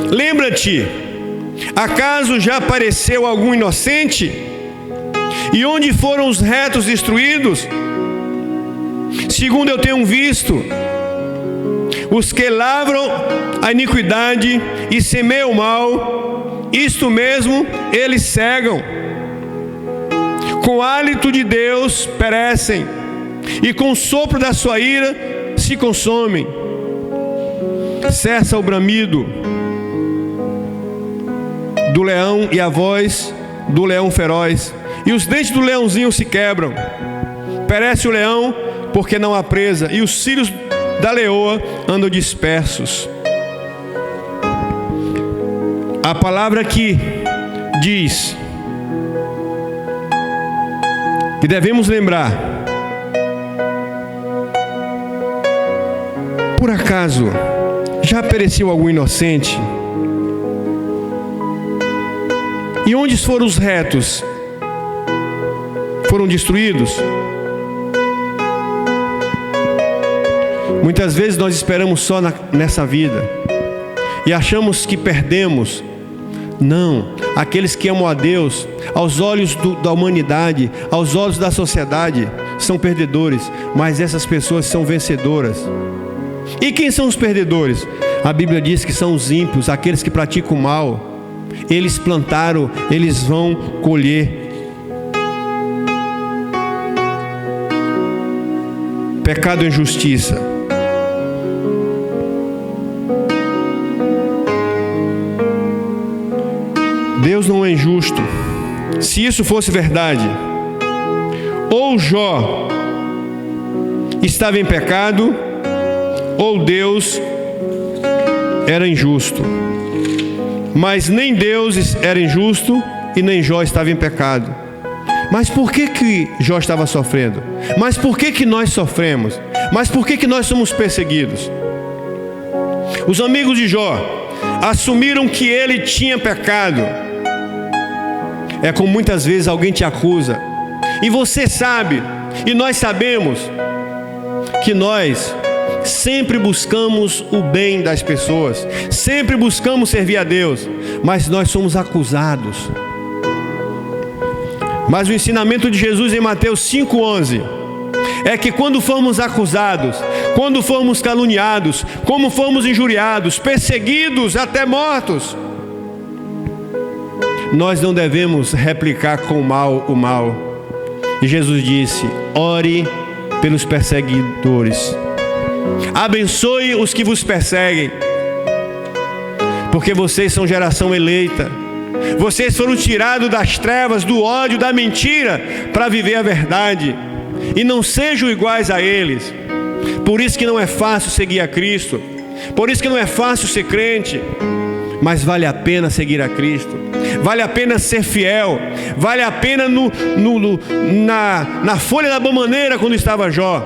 A: lembra-te, acaso já apareceu algum inocente? E onde foram os retos destruídos? Segundo eu tenho visto, os que lavram a iniquidade e semeiam o mal, isto mesmo eles cegam. Com o hálito de Deus perecem, e com o sopro da sua ira se consomem. Cessa o bramido do leão e a voz do leão feroz, e os dentes do leãozinho se quebram. Perece o leão, porque não há presa, e os filhos da leoa andam dispersos. A palavra aqui diz que devemos lembrar: por acaso já pereceu algum inocente? E onde foram os retos? Foram destruídos? Muitas vezes nós esperamos só nessa vida e achamos que perdemos. Não, aqueles que amam a Deus, aos olhos da humanidade, aos olhos da sociedade, são perdedores, mas essas pessoas são vencedoras. E quem são os perdedores? A Bíblia diz que são os ímpios, aqueles que praticam o mal. Eles plantaram, eles vão colher. Pecado e injustiça. Deus não é injusto. Se isso fosse verdade, ou Jó estava em pecado, ou Deus era injusto. Mas nem Deus era injusto e nem Jó estava em pecado. Mas por que Jó estava sofrendo? Mas por que nós sofremos? Mas por que nós somos perseguidos? Os amigos de Jó assumiram que ele tinha pecado. É como muitas vezes alguém te acusa, e você sabe, e nós sabemos, que nós sempre buscamos o bem das pessoas, sempre buscamos servir a Deus, mas nós somos acusados. Mas o ensinamento de Jesus em Mateus 5,11 é que quando formos acusados, quando formos caluniados, como formos injuriados, perseguidos, até mortos, nós não devemos replicar com o mal. E Jesus disse: ore pelos perseguidores, abençoe os que vos perseguem, porque vocês são geração eleita. Vocês foram tirados das trevas, do ódio, da mentira, para viver a verdade. E não sejam iguais a eles. Por isso que não é fácil seguir a Cristo. Por isso que não é fácil ser crente. Mas vale a pena seguir a Cristo. Vale a pena ser fiel. Vale a pena na folha da bananeira, quando estava Jó,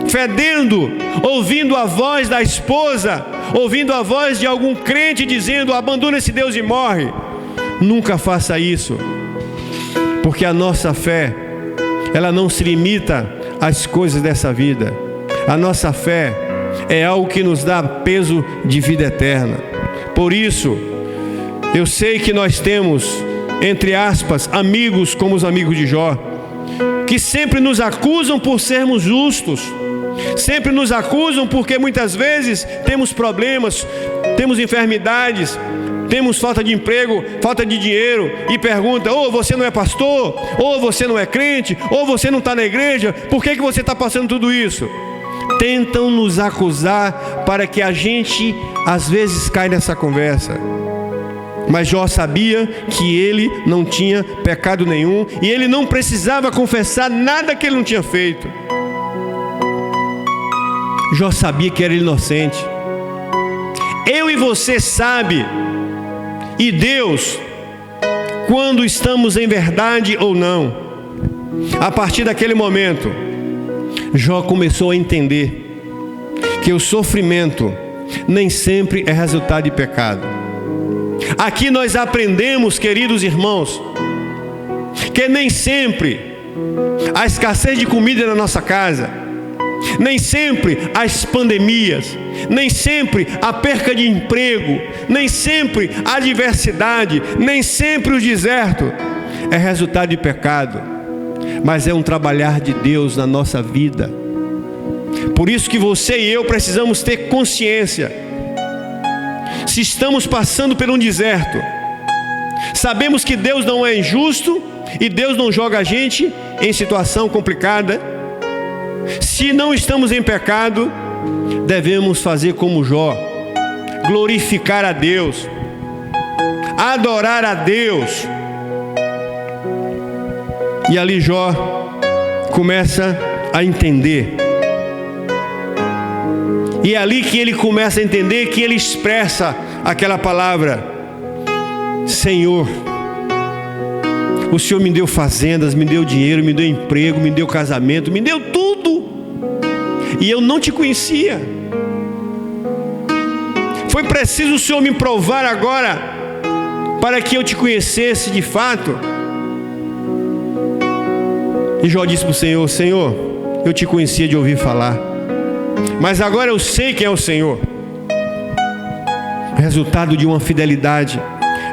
A: fedendo, ouvindo a voz da esposa, ouvindo a voz de algum crente dizendo: abandona esse Deus e morre. Nunca faça isso, porque a nossa fé, ela não se limita às coisas dessa vida. A nossa fé é algo que nos dá peso de vida eterna. Por isso, eu sei que nós temos, entre aspas, amigos como os amigos de Jó, que sempre nos acusam por sermos justos, sempre nos acusam porque muitas vezes temos problemas, temos enfermidades, temos falta de emprego, falta de dinheiro, e pergunta: ou você não é pastor, ou você não é crente, ou você não está na igreja, por que você está passando tudo isso? Tentam nos acusar para que a gente às vezes caia nessa conversa. Mas Jó sabia que ele não tinha pecado nenhum, e ele não precisava confessar nada que ele não tinha feito. Jó sabia que era inocente. Eu e você sabe, e Deus, quando estamos em verdade ou não. A partir daquele momento, Jó começou a entender que o sofrimento nem sempre é resultado de pecado. Aqui nós aprendemos, queridos irmãos, que nem sempre a escassez de comida na nossa casa, nem sempre as pandemias, nem sempre a perca de emprego, nem sempre a adversidade, nem sempre o deserto é resultado de pecado, mas é um trabalhar de Deus na nossa vida. Por isso que você e eu precisamos ter consciência. Se estamos passando por um deserto, sabemos que Deus não é injusto e Deus não joga a gente em situação complicada. Se não estamos em pecado, devemos fazer como Jó, glorificar a Deus, adorar a Deus. E ali Jó começa a entender. E é ali que ele começa a entender, que ele expressa aquela palavra: Senhor, o Senhor me deu fazendas, me deu dinheiro, me deu emprego, me deu casamento, me deu tudo, e eu não te conhecia. Foi preciso o Senhor me provar agora para que eu te conhecesse de fato. E Jó disse para o Senhor: Senhor, eu te conhecia de ouvir falar, mas agora eu sei quem é o Senhor. Resultado de uma fidelidade,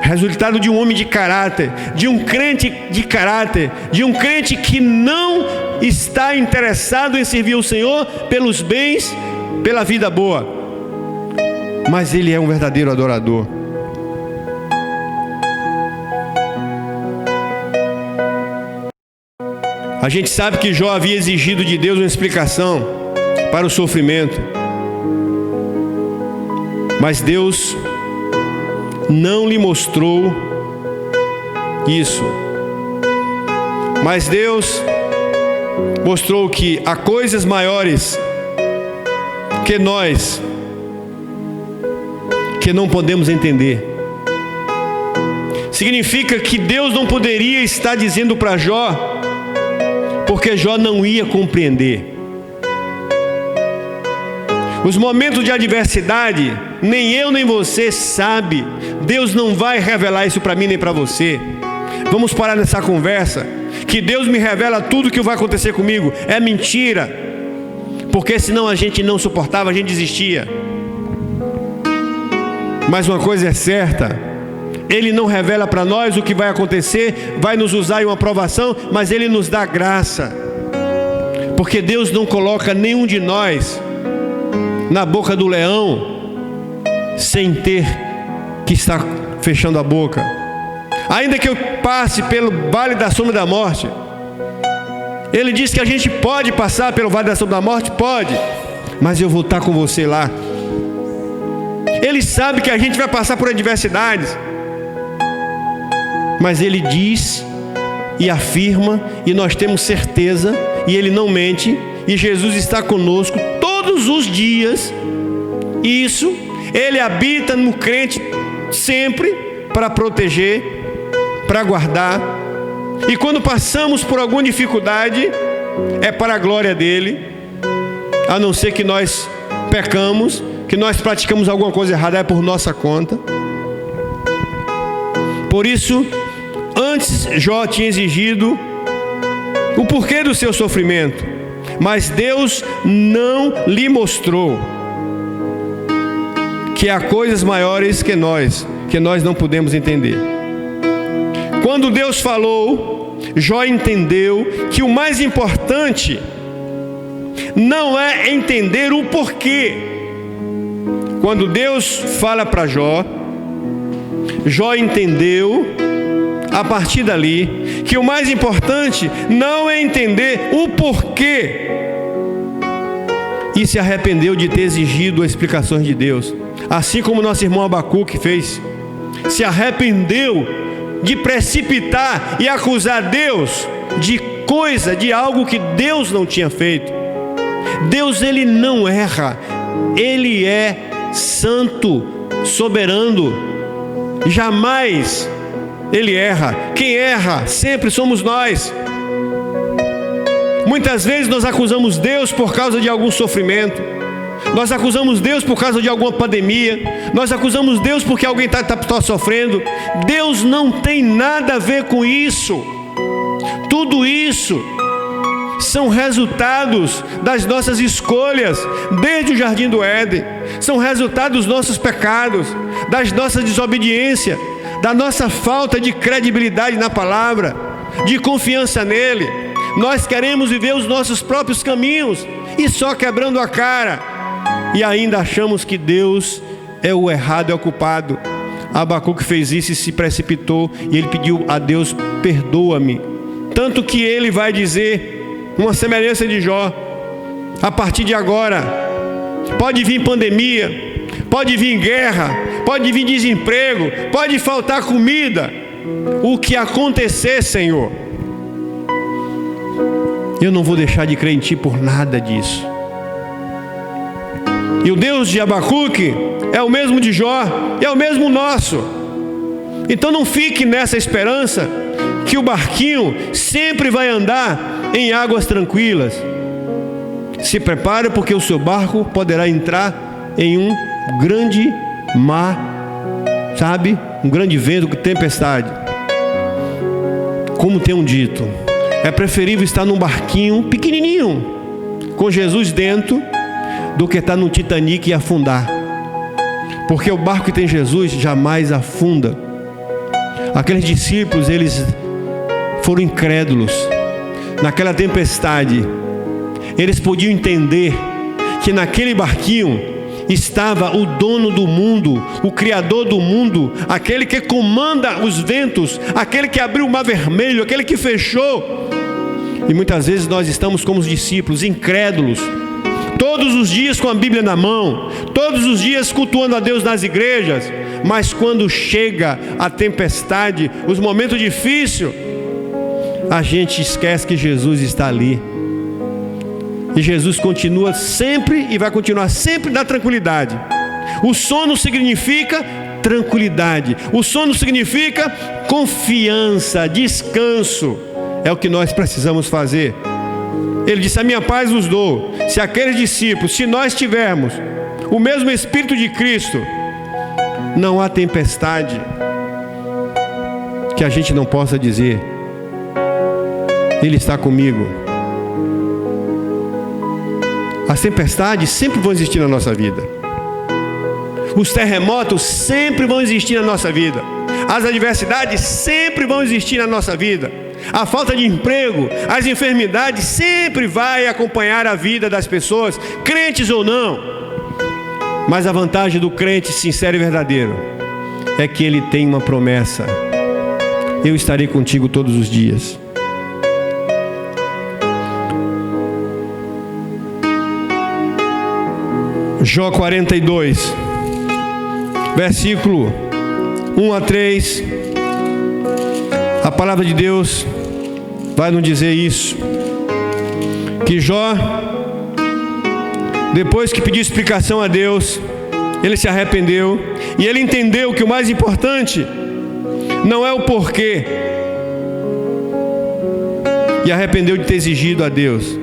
A: resultado de um homem de caráter, de um crente de caráter, de um crente que não está interessado em servir o Senhor pelos bens, pela vida boa, mas ele é um verdadeiro adorador. A gente sabe que Jó havia exigido de Deus uma explicação para o sofrimento, mas Deus não lhe mostrou isso. Mas Deus mostrou que há coisas maiores que nós, que não podemos entender. Significa que Deus não poderia estar dizendo para Jó, porque Jó não ia compreender. Os momentos de adversidade, nem eu nem você sabe. Deus não vai revelar isso para mim nem para você. Vamos parar nessa conversa, que Deus me revela tudo que vai acontecer comigo. É mentira, porque senão a gente não suportava, a gente desistia. Mas uma coisa é certa, Ele não revela para nós o que vai acontecer, vai nos usar em uma provação, mas Ele nos dá graça, porque Deus não coloca nenhum de nós na boca do leão sem ter que estar fechando a boca. Ainda que eu passe pelo vale da sombra da morte, Ele diz que a gente pode passar pelo vale da sombra da morte, pode, mas eu vou estar com você lá. Ele sabe que a gente vai passar por adversidades, mas Ele diz e afirma, e nós temos certeza, e Ele não mente, e Jesus está conosco todos os dias. Isso, Ele habita no crente sempre para proteger, para guardar. E quando passamos por alguma dificuldade, é para a glória dEle, a não ser que nós pecamos, que nós praticamos alguma coisa errada, é por nossa conta. Por isso, antes Jó tinha exigido o porquê do seu sofrimento, mas Deus não lhe mostrou que há coisas maiores que nós não podemos entender. Quando Deus falou, Jó entendeu que o mais importante não é entender o porquê. Quando Deus fala para Jó, Jó entendeu a partir dali que o mais importante não é entender o porquê, e se arrependeu de ter exigido explicações de Deus, assim como nosso irmão Abacuque fez. Se arrependeu de precipitar e acusar Deus de algo que Deus não tinha feito. Deus, Ele não erra, Ele é santo, soberano, jamais Ele erra. Quem erra sempre somos nós. Muitas vezes nós acusamos Deus por causa de algum sofrimento, nós acusamos Deus por causa de alguma pandemia, nós acusamos Deus porque alguém está sofrendo. Deus não tem nada a ver com isso. Tudo isso são resultados das nossas escolhas desde o Jardim do Éden, são resultados dos nossos pecados, das nossas desobediências, da nossa falta de credibilidade na palavra, de confiança nele. Nós queremos viver os nossos próprios caminhos e só quebrando a cara, e ainda achamos que Deus é o errado, é o culpado. Abacuque fez isso e se precipitou, e ele pediu a Deus: perdoa-me. Tanto que ele vai dizer, uma semelhança de Jó: a partir de agora, pode vir pandemia, pode vir guerra, pode vir desemprego, pode faltar comida, o que acontecer, Senhor, eu não vou deixar de crer em Ti por nada disso. E o Deus de Abacuque é o mesmo de Jó, é o mesmo nosso. Então não fique nessa esperança que o barquinho sempre vai andar em águas tranquilas. Se prepare, porque o seu barco poderá entrar em um grande mar, sabe? Um grande vento, tempestade. Como tem um dito, é preferível estar num barquinho pequenininho, com Jesus dentro, do que estar no Titanic e afundar. Porque o barco que tem Jesus jamais afunda. Aqueles discípulos, eles foram incrédulos. Naquela tempestade, eles podiam entender que naquele barquinho estava o dono do mundo, o Criador do mundo, aquele que comanda os ventos, aquele que abriu o mar vermelho, aquele que fechou E muitas vezes nós estamos como os discípulos, incrédulos, todos os dias com a Bíblia na mão, todos os dias cultuando a Deus nas igrejas, mas quando chega a tempestade, os momentos difíceis, a gente esquece que Jesus está ali. E Jesus continua sempre e vai continuar sempre na tranquilidade. O sono significa tranquilidade. O sono significa confiança, descanso. É o que nós precisamos fazer. Ele disse: a minha paz vos dou. Se aqueles discípulos, se nós tivermos o mesmo Espírito de Cristo, não há tempestade que a gente não possa dizer: Ele está comigo. As tempestades sempre vão existir na nossa vida. Os terremotos sempre vão existir na nossa vida. As adversidades sempre vão existir na nossa vida. A falta de emprego, as enfermidades sempre vai acompanhar a vida das pessoas, crentes ou não. Mas a vantagem do crente sincero e verdadeiro é que ele tem uma promessa: eu estarei contigo todos os dias. Jó 42, versículo 1 a 3, a palavra de Deus vai nos dizer isso, que Jó, depois que pediu explicação a Deus, ele se arrependeu, e ele entendeu que o mais importante não é o porquê, e arrependeu de ter exigido a Deus.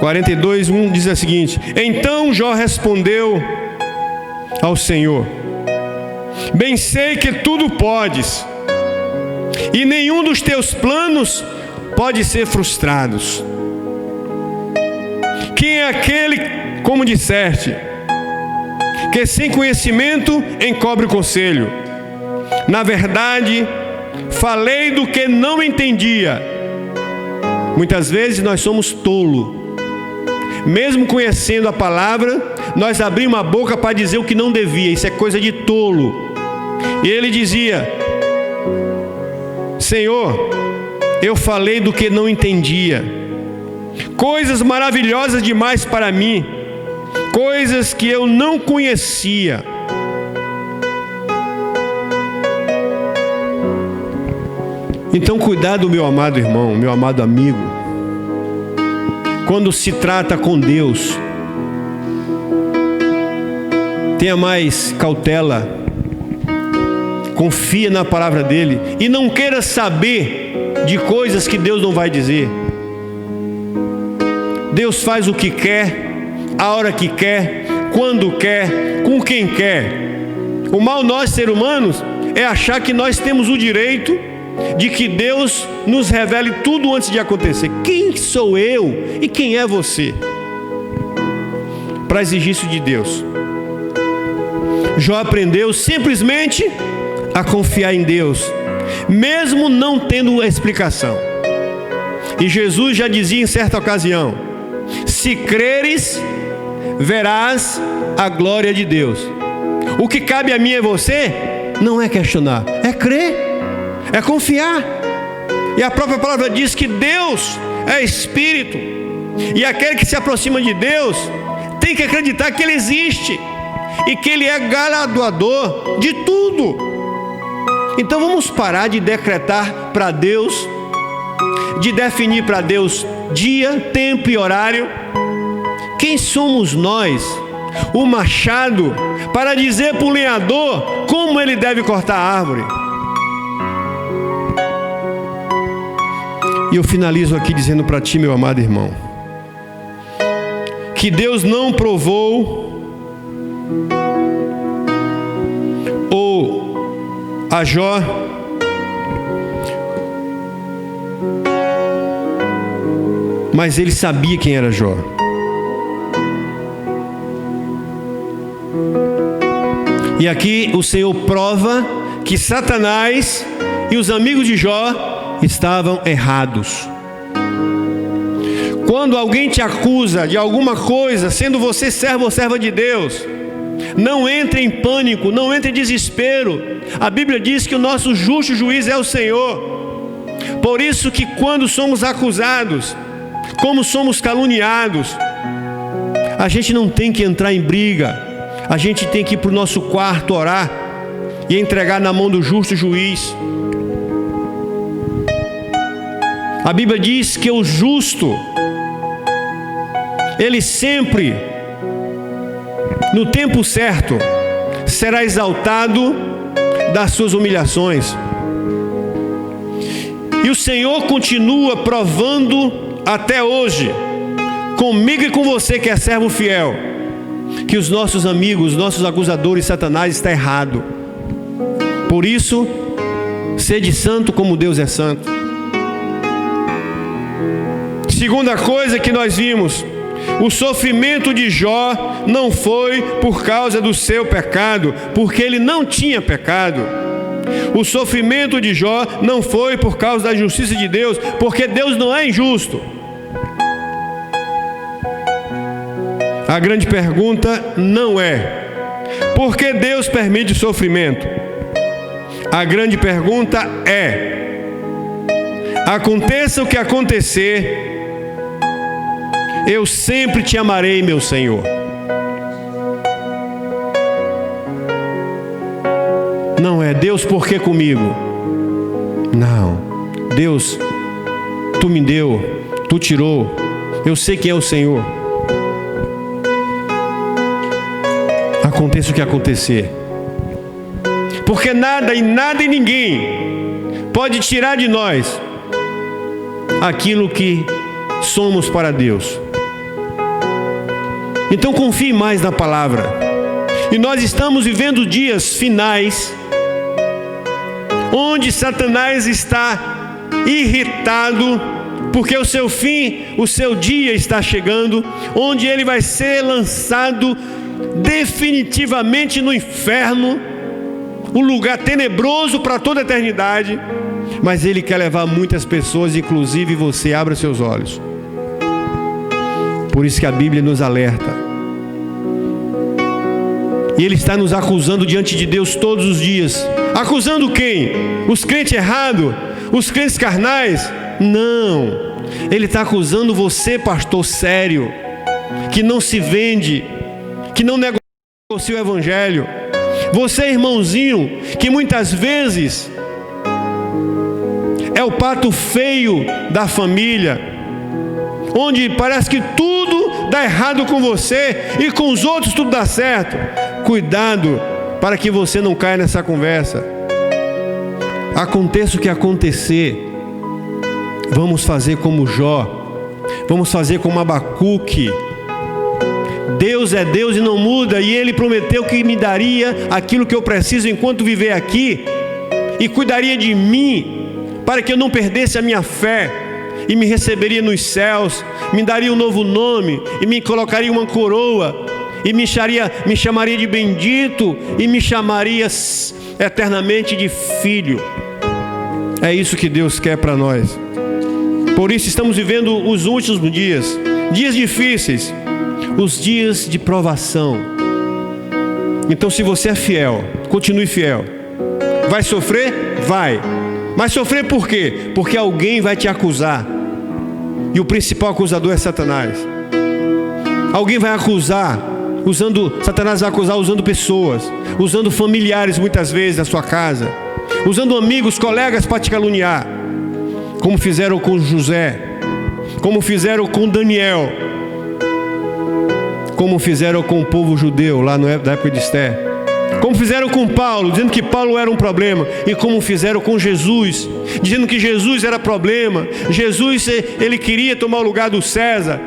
A: 42:1 diz o seguinte: então Jó respondeu ao Senhor: bem sei que tudo podes, e nenhum dos teus planos pode ser frustrado. Quem é aquele, como disseste, que sem conhecimento encobre o conselho? Na verdade, falei do que não entendia. Muitas vezes nós somos tolos. Mesmo conhecendo a palavra, nós abrimos a boca para dizer o que não devia. Isso é coisa de tolo. E ele dizia: Senhor, eu falei do que não entendia, coisas maravilhosas demais para mim, coisas que eu não conhecia. Então cuidado, meu amado irmão, meu amado amigo, quando se trata com Deus, tenha mais cautela, confia na palavra dele e não queira saber de coisas que Deus não vai dizer. Deus faz o que quer, a hora que quer, quando quer, com quem quer. O mal nós, seres humanos, é achar que nós temos o direito de que Deus nos revele tudo antes de acontecer. Quem sou eu e quem é você para exigir isso de Deus? Jó aprendeu simplesmente a confiar em Deus, mesmo não tendo a explicação. E Jesus já dizia em certa ocasião: se creres, verás a glória de Deus. O que cabe a mim e você não é questionar, é crer, é confiar. E a própria palavra diz que Deus é Espírito, e aquele que se aproxima de Deus tem que acreditar que Ele existe e que Ele é galardoador de tudo. Então vamos parar de decretar para Deus, de definir para Deus dia, tempo e horário. Quem somos nós, o machado, para dizer para o lenhador como ele deve cortar a árvore? E eu finalizo aqui dizendo para ti, meu amado irmão, que Deus não provou a Jó mas ele sabia quem era Jó. E aqui o Senhor prova que Satanás e os amigos de Jó estavam errados. Quando alguém te acusa de alguma coisa, sendo você servo ou serva de Deus, não entre em pânico, não entre em desespero. A Bíblia diz que o nosso justo juiz é o Senhor. Por isso que quando somos acusados, como somos caluniados, a gente não tem que entrar em briga, a gente tem que ir para o nosso quarto orar e entregar na mão do justo juiz. A Bíblia diz que o justo, ele sempre, no tempo certo, será exaltado das suas humilhações. E o Senhor continua provando até hoje, comigo e com você que é servo fiel, que os nossos amigos, os nossos acusadores, Satanás, está errado. Por isso, sede santo como Deus é santo. Segunda coisa que nós vimos, o sofrimento de Jó não foi por causa do seu pecado, porque ele não tinha pecado. O sofrimento de Jó não foi por causa da justiça de Deus, porque Deus não é injusto. A grande pergunta não é: por que Deus permite o sofrimento? A grande pergunta é: aconteça o que acontecer, eu sempre te amarei, meu Senhor. Não é Deus, por que comigo? Não. Deus, tu me deu, tu tirou, eu sei quem é o Senhor. Aconteça o que acontecer, porque nada e ninguém pode tirar de nós aquilo que somos para Deus. Então confie mais na palavra. E nós estamos vivendo dias finais, onde Satanás está irritado, porque o seu fim, o seu dia está chegando, onde ele vai ser lançado definitivamente no inferno, um lugar tenebroso para toda a eternidade. Mas ele quer levar muitas pessoas, inclusive você. Abra seus olhos. Por isso que a Bíblia nos alerta. E ele está nos acusando diante de Deus todos os dias. Acusando quem? Os crentes errados? Os crentes carnais? Não. Ele está acusando você, pastor sério, que não se vende, que não negocia o evangelho. Você, irmãozinho, que muitas vezes é o pato feio da família, onde parece que tudo dá errado com você e com os outros tudo dá certo. Cuidado para que você não caia nessa conversa. Aconteça o que acontecer, vamos fazer como Jó, vamos fazer como Abacuque. Deus é Deus e não muda, e Ele prometeu que me daria aquilo que eu preciso enquanto viver aqui, e cuidaria de mim, para que eu não perdesse a minha fé, e me receberia nos céus, me daria um novo nome, e me colocaria uma coroa, e me chamaria de bendito, e me chamaria eternamente de filho. É isso que Deus quer para nós. Por isso estamos vivendo os últimos dias, dias difíceis, os dias de provação. Então, se você é fiel, continue fiel. Vai sofrer? Vai. Mas sofrer por quê? Porque alguém vai te acusar. E o principal acusador é Satanás. Alguém vai acusar, Satanás vai acusar usando pessoas, usando familiares muitas vezes na sua casa, usando amigos, colegas para te caluniar, como fizeram com José, como fizeram com Daniel, como fizeram com o povo judeu lá na época de Esther, como fizeram com Paulo, dizendo que Paulo era um problema, e como fizeram com Jesus, dizendo que Jesus era problema. Jesus, ele queria tomar o lugar do César.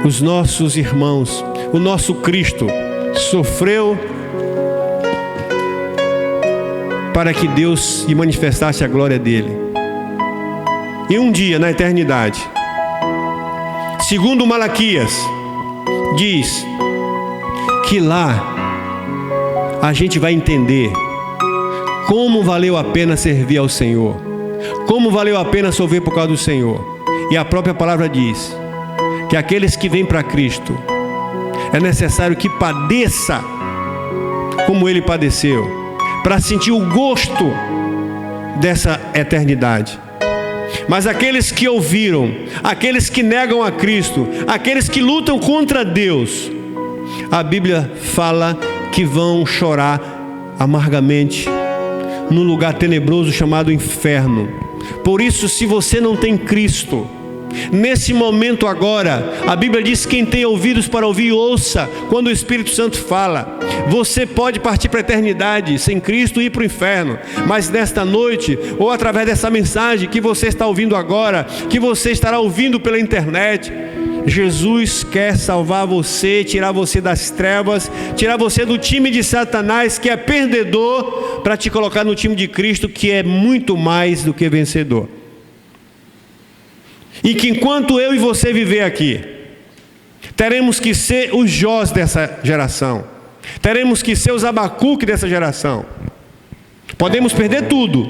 A: Os nossos irmãos, o nosso Cristo sofreu para que Deus lhe manifestasse a glória dele. E um dia na eternidade, segundo Malaquias, diz que lá a gente vai entender como valeu a pena servir ao Senhor, como valeu a pena sofrer por causa do Senhor. E a própria palavra diz que aqueles que vêm para Cristo, é necessário que padeça como Ele padeceu, para sentir o gosto dessa eternidade. Mas aqueles que ouviram, aqueles que negam a Cristo, aqueles que lutam contra Deus, a Bíblia fala que vão chorar amargamente num lugar tenebroso chamado inferno. Por isso, se você não tem Cristo, nesse momento agora, a Bíblia diz: quem tem ouvidos para ouvir, ouça quando o Espírito Santo fala. Você pode partir para a eternidade sem Cristo e ir para o inferno, mas nesta noite, ou através dessa mensagem que você está ouvindo agora, que você estará ouvindo pela internet, Jesus quer salvar você, tirar você das trevas, tirar você do time de Satanás, que é perdedor, para te colocar no time de Cristo, que é muito mais do que vencedor. E que enquanto eu e você viver aqui, teremos que ser os Jós dessa geração, teremos que ser os Abacuque dessa geração. Podemos perder tudo,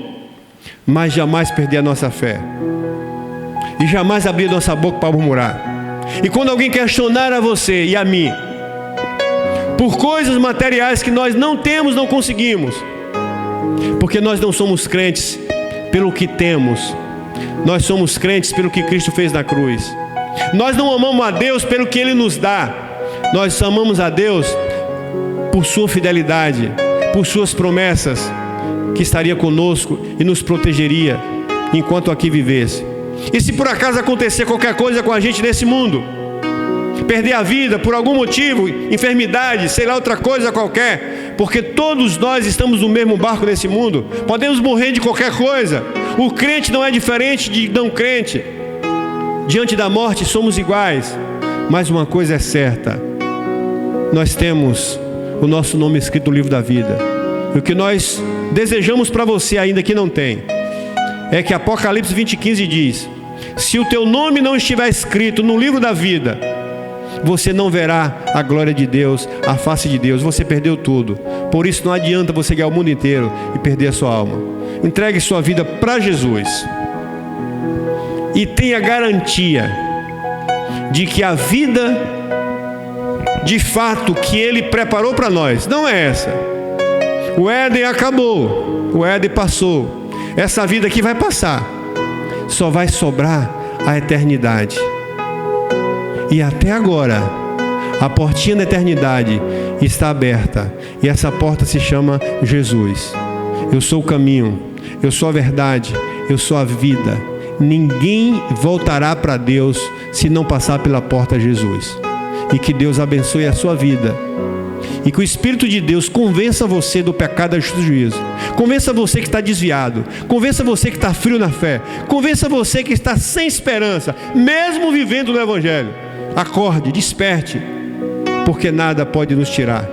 A: mas jamais perder a nossa fé, e jamais abrir nossa boca para murmurar. E quando alguém questionar a você e a mim por coisas materiais que nós não temos, não conseguimos, porque nós não somos crentes pelo que temos, nós somos crentes pelo que Cristo fez na cruz. Nós não amamos a Deus pelo que Ele nos dá, nós amamos a Deus por sua fidelidade, por suas promessas, que estaria conosco e nos protegeria enquanto aqui vivesse. E se por acaso acontecer qualquer coisa com a gente nesse mundo, perder a vida por algum motivo, enfermidade, sei lá, outra coisa qualquer, porque todos nós estamos no mesmo barco nesse mundo, podemos morrer de qualquer coisa. O crente não é diferente de não crente. Diante da morte somos iguais. Mas uma coisa é certa: nós temos o nosso nome escrito no livro da vida. E o que nós desejamos para você, ainda que não tem, é que Apocalipse 20:15 diz: se o teu nome não estiver escrito no livro da vida, você não verá a glória de Deus, a face de Deus. Você perdeu tudo. Por isso não adianta você ganhar o mundo inteiro e perder a sua alma. Entregue sua vida para Jesus e tenha garantia de que a vida de fato que Ele preparou para nós não é essa. O Éden acabou, o Éden passou, essa vida aqui vai passar, só vai sobrar a eternidade. E até agora a portinha da eternidade está aberta, e essa porta se chama Jesus. Eu sou o caminho, eu sou a verdade, eu sou a vida. Ninguém voltará para Deus se não passar pela porta Jesus. E que Deus abençoe a sua vida, e que o Espírito de Deus convença você do pecado, da justiça e do juízo. Convença você que está desviado, convença você que está frio na fé, convença você que está sem esperança, mesmo vivendo no Evangelho. Acorde, desperte, porque nada pode nos tirar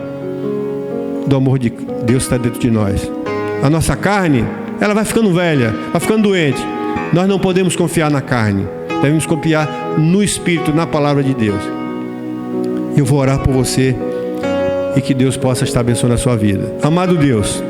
A: do amor de Deus que está dentro de nós. A nossa carne, ela vai ficando velha, vai ficando doente. Nós não podemos confiar na carne, devemos confiar no Espírito, na palavra de Deus. Eu vou orar por você, e que Deus possa estar abençoando a sua vida. Amado Deus,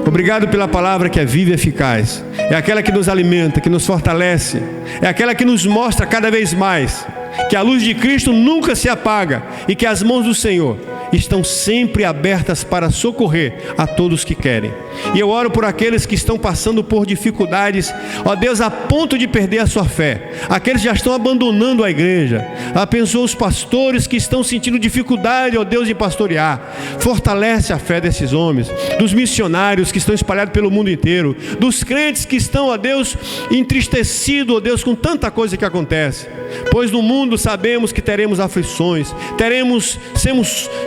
A: obrigado pela palavra que é viva e eficaz. É aquela que nos alimenta, que nos fortalece. É aquela que nos mostra cada vez mais que a luz de Cristo nunca se apaga, e que as mãos do Senhor estão sempre abertas para socorrer a todos que querem. E eu oro por aqueles que estão passando por dificuldades, ó Deus, a ponto de perder a sua fé. Aqueles que já estão abandonando a igreja. Abençoa os pastores que estão sentindo dificuldade, ó Deus, de pastorear. Fortalece a fé desses homens, dos missionários que estão espalhados pelo mundo inteiro, dos crentes que estão, ó Deus, entristecidos, ó Deus, com tanta coisa que acontece. Pois no mundo sabemos que teremos aflições,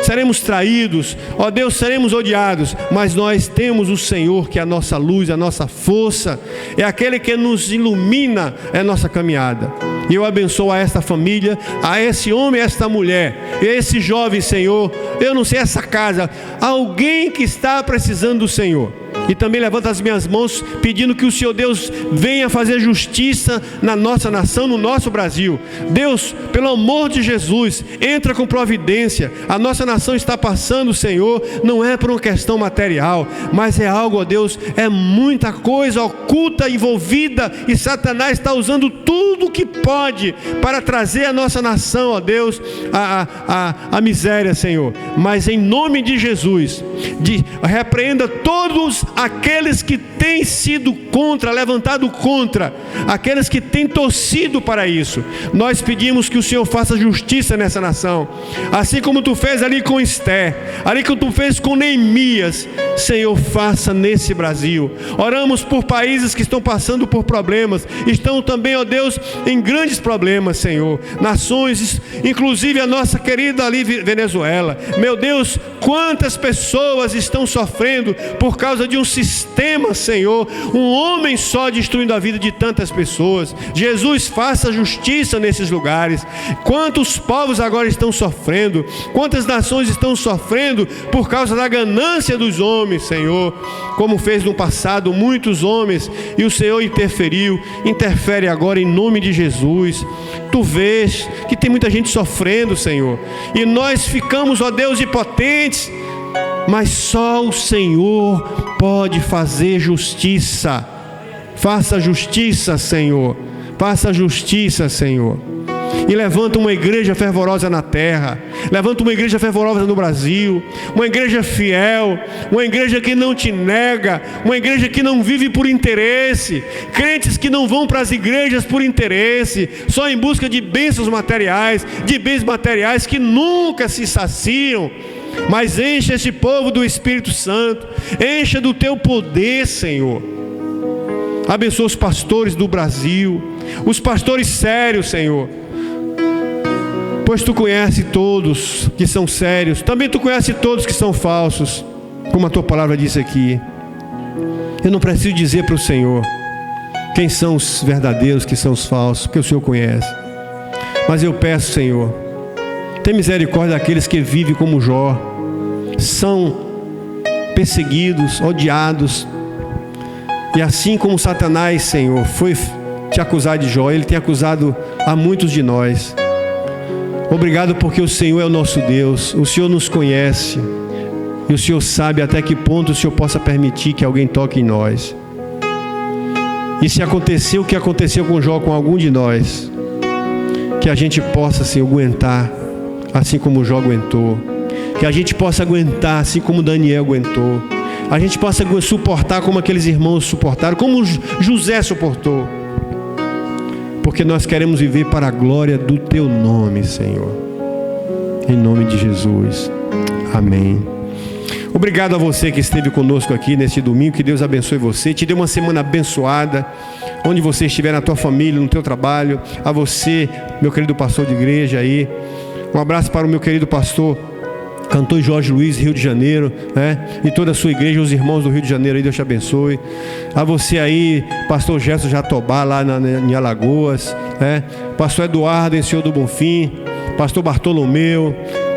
A: seremos traídos, ó Deus, seremos odiados, mas nós temos o Senhor, que é a nossa luz, a nossa força, é aquele que nos ilumina a nossa caminhada. E eu abençoo a esta família, a esse homem, a esta mulher, e a esse jovem, Senhor, eu não sei, essa casa, alguém que está precisando do Senhor. E também levanto as minhas mãos pedindo que o Senhor Deus venha fazer justiça na nossa nação, no nosso Brasil. Deus, pelo amor de Jesus, entra com providência. A nossa nação está passando, Senhor, não é por uma questão material, mas é algo, ó Deus, é muita coisa oculta, envolvida, e Satanás está usando tudo que pode para trazer a nossa nação, ó Deus, a miséria, Senhor. Mas em nome de Jesus, repreenda todos aqueles que têm sido contra, levantado contra, aqueles que têm torcido para isso. Nós pedimos que o Senhor faça justiça nessa nação, assim como tu fez ali com Esther, ali como tu fez com Neemias. Senhor, faça nesse Brasil. Oramos por países que estão passando por problemas, estão também, ó Deus, em grandes problemas, Senhor. Nações, inclusive a nossa querida ali Venezuela. Meu Deus, quantas pessoas estão sofrendo por causa de um sistema, Senhor, um homem só destruindo a vida de tantas pessoas. Jesus, faça justiça nesses lugares. Quantos povos agora estão sofrendo, quantas nações estão sofrendo por causa da ganância dos homens, Senhor, como fez no passado muitos homens, e o Senhor interferiu. Interfere agora em nome de Jesus. Tu vês que tem muita gente sofrendo, Senhor, e nós ficamos, ó Deus, impotentes, mas só o Senhor pode fazer justiça. Faça justiça, Senhor. Faça justiça, Senhor. E levanta uma igreja fervorosa na terra. Levanta uma igreja fervorosa no Brasil. Uma igreja fiel. Uma igreja que não te nega. Uma igreja que não vive por interesse. Crentes que não vão para as igrejas por interesse, só em busca de bênçãos materiais, de bens materiais que nunca se saciam. Mas encha esse povo do Espírito Santo. Encha do teu poder, Senhor. Abençoa os pastores do Brasil, os pastores sérios, Senhor, pois tu conheces todos que são sérios, também tu conheces todos que são falsos, como a tua palavra disse aqui. Eu não preciso dizer para o Senhor quem são os verdadeiros, que são os falsos, porque o Senhor conhece. Mas eu peço, Senhor, tem misericórdia daqueles que vivem como Jó, são perseguidos, odiados. E assim como Satanás, Senhor, foi te acusar de Jó, ele tem acusado a muitos de nós. Obrigado porque o Senhor é o nosso Deus, o Senhor nos conhece, e o Senhor sabe até que ponto o Senhor possa permitir que alguém toque em nós. E se acontecer o que aconteceu com Jó, com algum de nós, que a gente possa, Senhor, aguentar, assim como Jó aguentou. Que a gente possa aguentar, assim como Daniel aguentou. A gente possa suportar como aqueles irmãos suportaram, como José suportou. Porque nós queremos viver para a glória do teu nome, Senhor. Em nome de Jesus. Amém. Obrigado a você que esteve conosco aqui neste domingo. Que Deus abençoe você. Te dê uma semana abençoada, onde você estiver, na tua família, no teu trabalho. A você, meu querido pastor de igreja aí. Um abraço para o meu querido pastor Cantor Jorge Luiz, Rio de Janeiro, né? E toda a sua igreja, os irmãos do Rio de Janeiro aí, Deus te abençoe. A você aí, pastor Gerson Jatobá, lá em Alagoas, né? Pastor Eduardo, em Senhor do Bonfim, pastor Bartolomeu,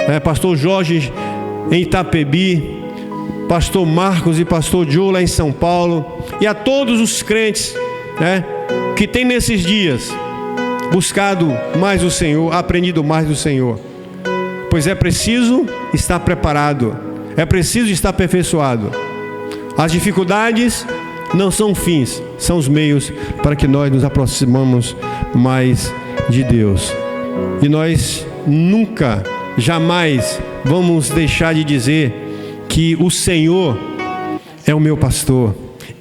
A: né? Pastor Jorge em Itapebi, pastor Marcos e pastor Joe lá em São Paulo, e a todos os crentes, né, que tem nesses dias buscado mais o Senhor, aprendido mais do Senhor. Pois é preciso estar preparado, é preciso estar aperfeiçoado. As dificuldades não são fins, são os meios para que nós nos aproximamos mais de Deus. E nós nunca, jamais vamos deixar de dizer que o Senhor é o meu pastor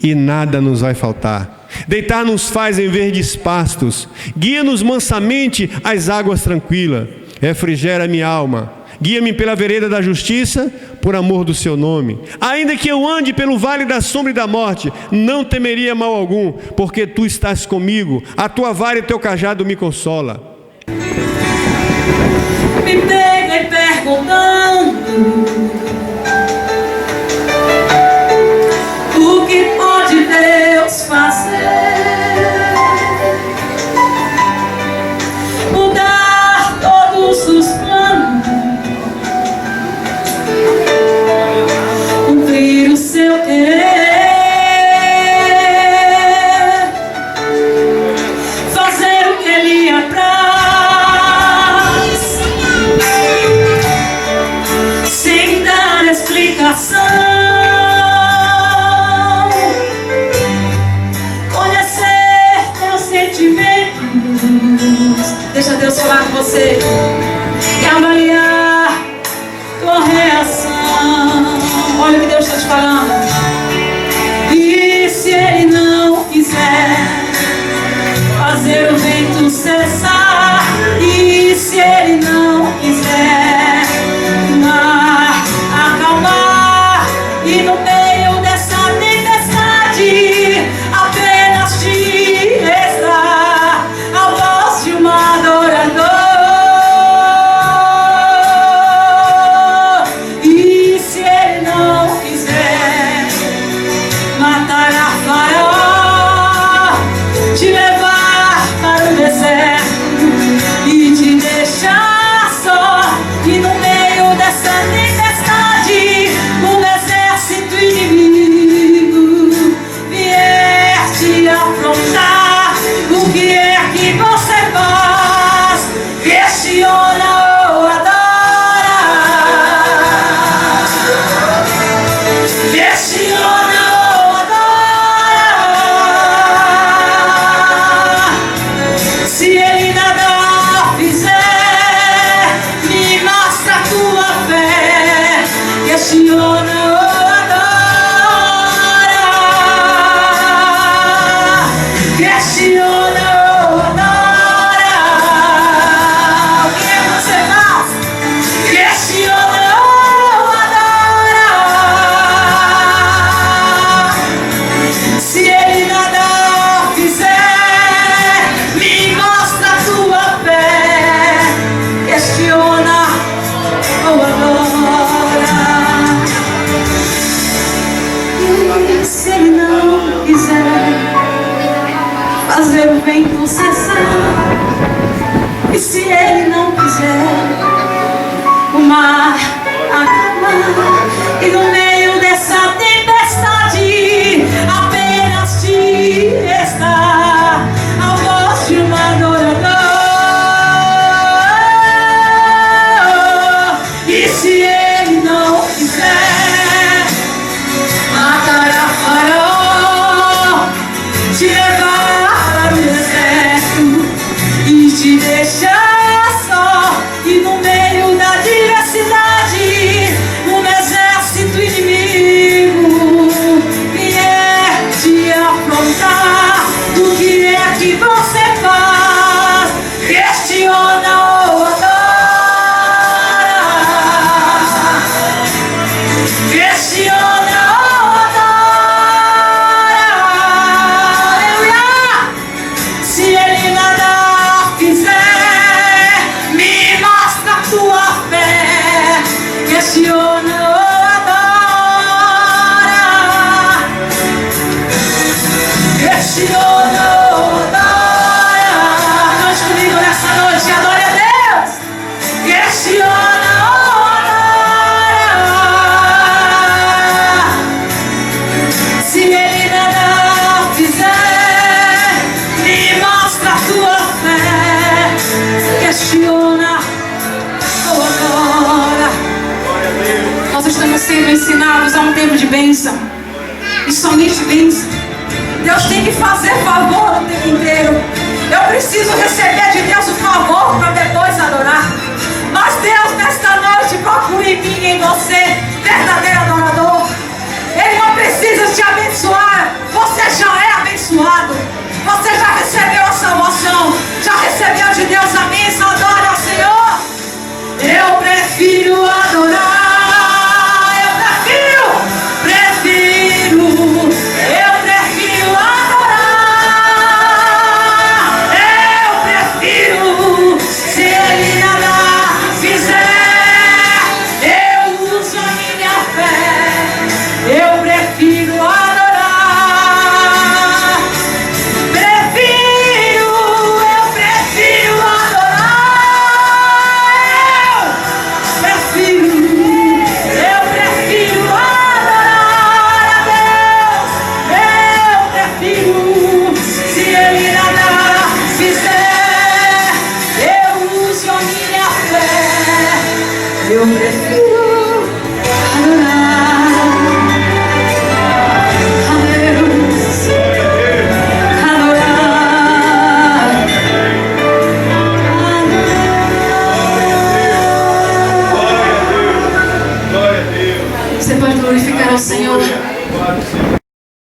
A: e nada nos vai faltar. Deitar-nos faz em verdes pastos, guia-nos mansamente às águas tranquilas. Refrigera minha alma, guia-me pela vereda da justiça, por amor do seu nome. Ainda que eu ande pelo vale da sombra e da morte, não temeria mal algum, porque tu estás comigo, a tua vara e teu cajado me consola.
B: Me peguei perguntando o que pode Deus fazer. Os planos, cumprir o seu querer, fazer o que Ele apraz. que no meio dessa tempestade um exército inimigo vier te afrontar, o que é que você faz? Questiona ou adora? Questiona ou adora? Se ele nada fizer, me mostra a tua fé. Questiona ou adora? Questiona ou adora? O que você faz? Questiona ou adora? Se ele nada fizer, me mostra a tua fé. Questiona ou adora? E se ele não quiser fazer o vento cessar? E se ele não quiser o mar acalmar? E no meio dessa tempestade apenas te restar a voz de um adorador. E se ele não quiser matar a Faraó, te levar para o deserto e te deixar só, e no meio da diversidade um exército inimigo vier te afrontar, o que é que você faz? Questiona ou adora? Questiona ou adora? Aleluia! Se ele nada fizer, me mostra a tua fé. Questiona ou adora? Questiona ou adora? Cante comigo nessa noite, adore a Deus. Questiona ou adora? Se ele nada fizer, me mostra a tua fé. Questiona ou adora? Nós estamos sendo ensinados a um tempo de bênção, e somente bênção. Deus tem que fazer favor o tempo inteiro. Eu preciso receber de Deus o favor para depois adorar. Mas Deus, nesta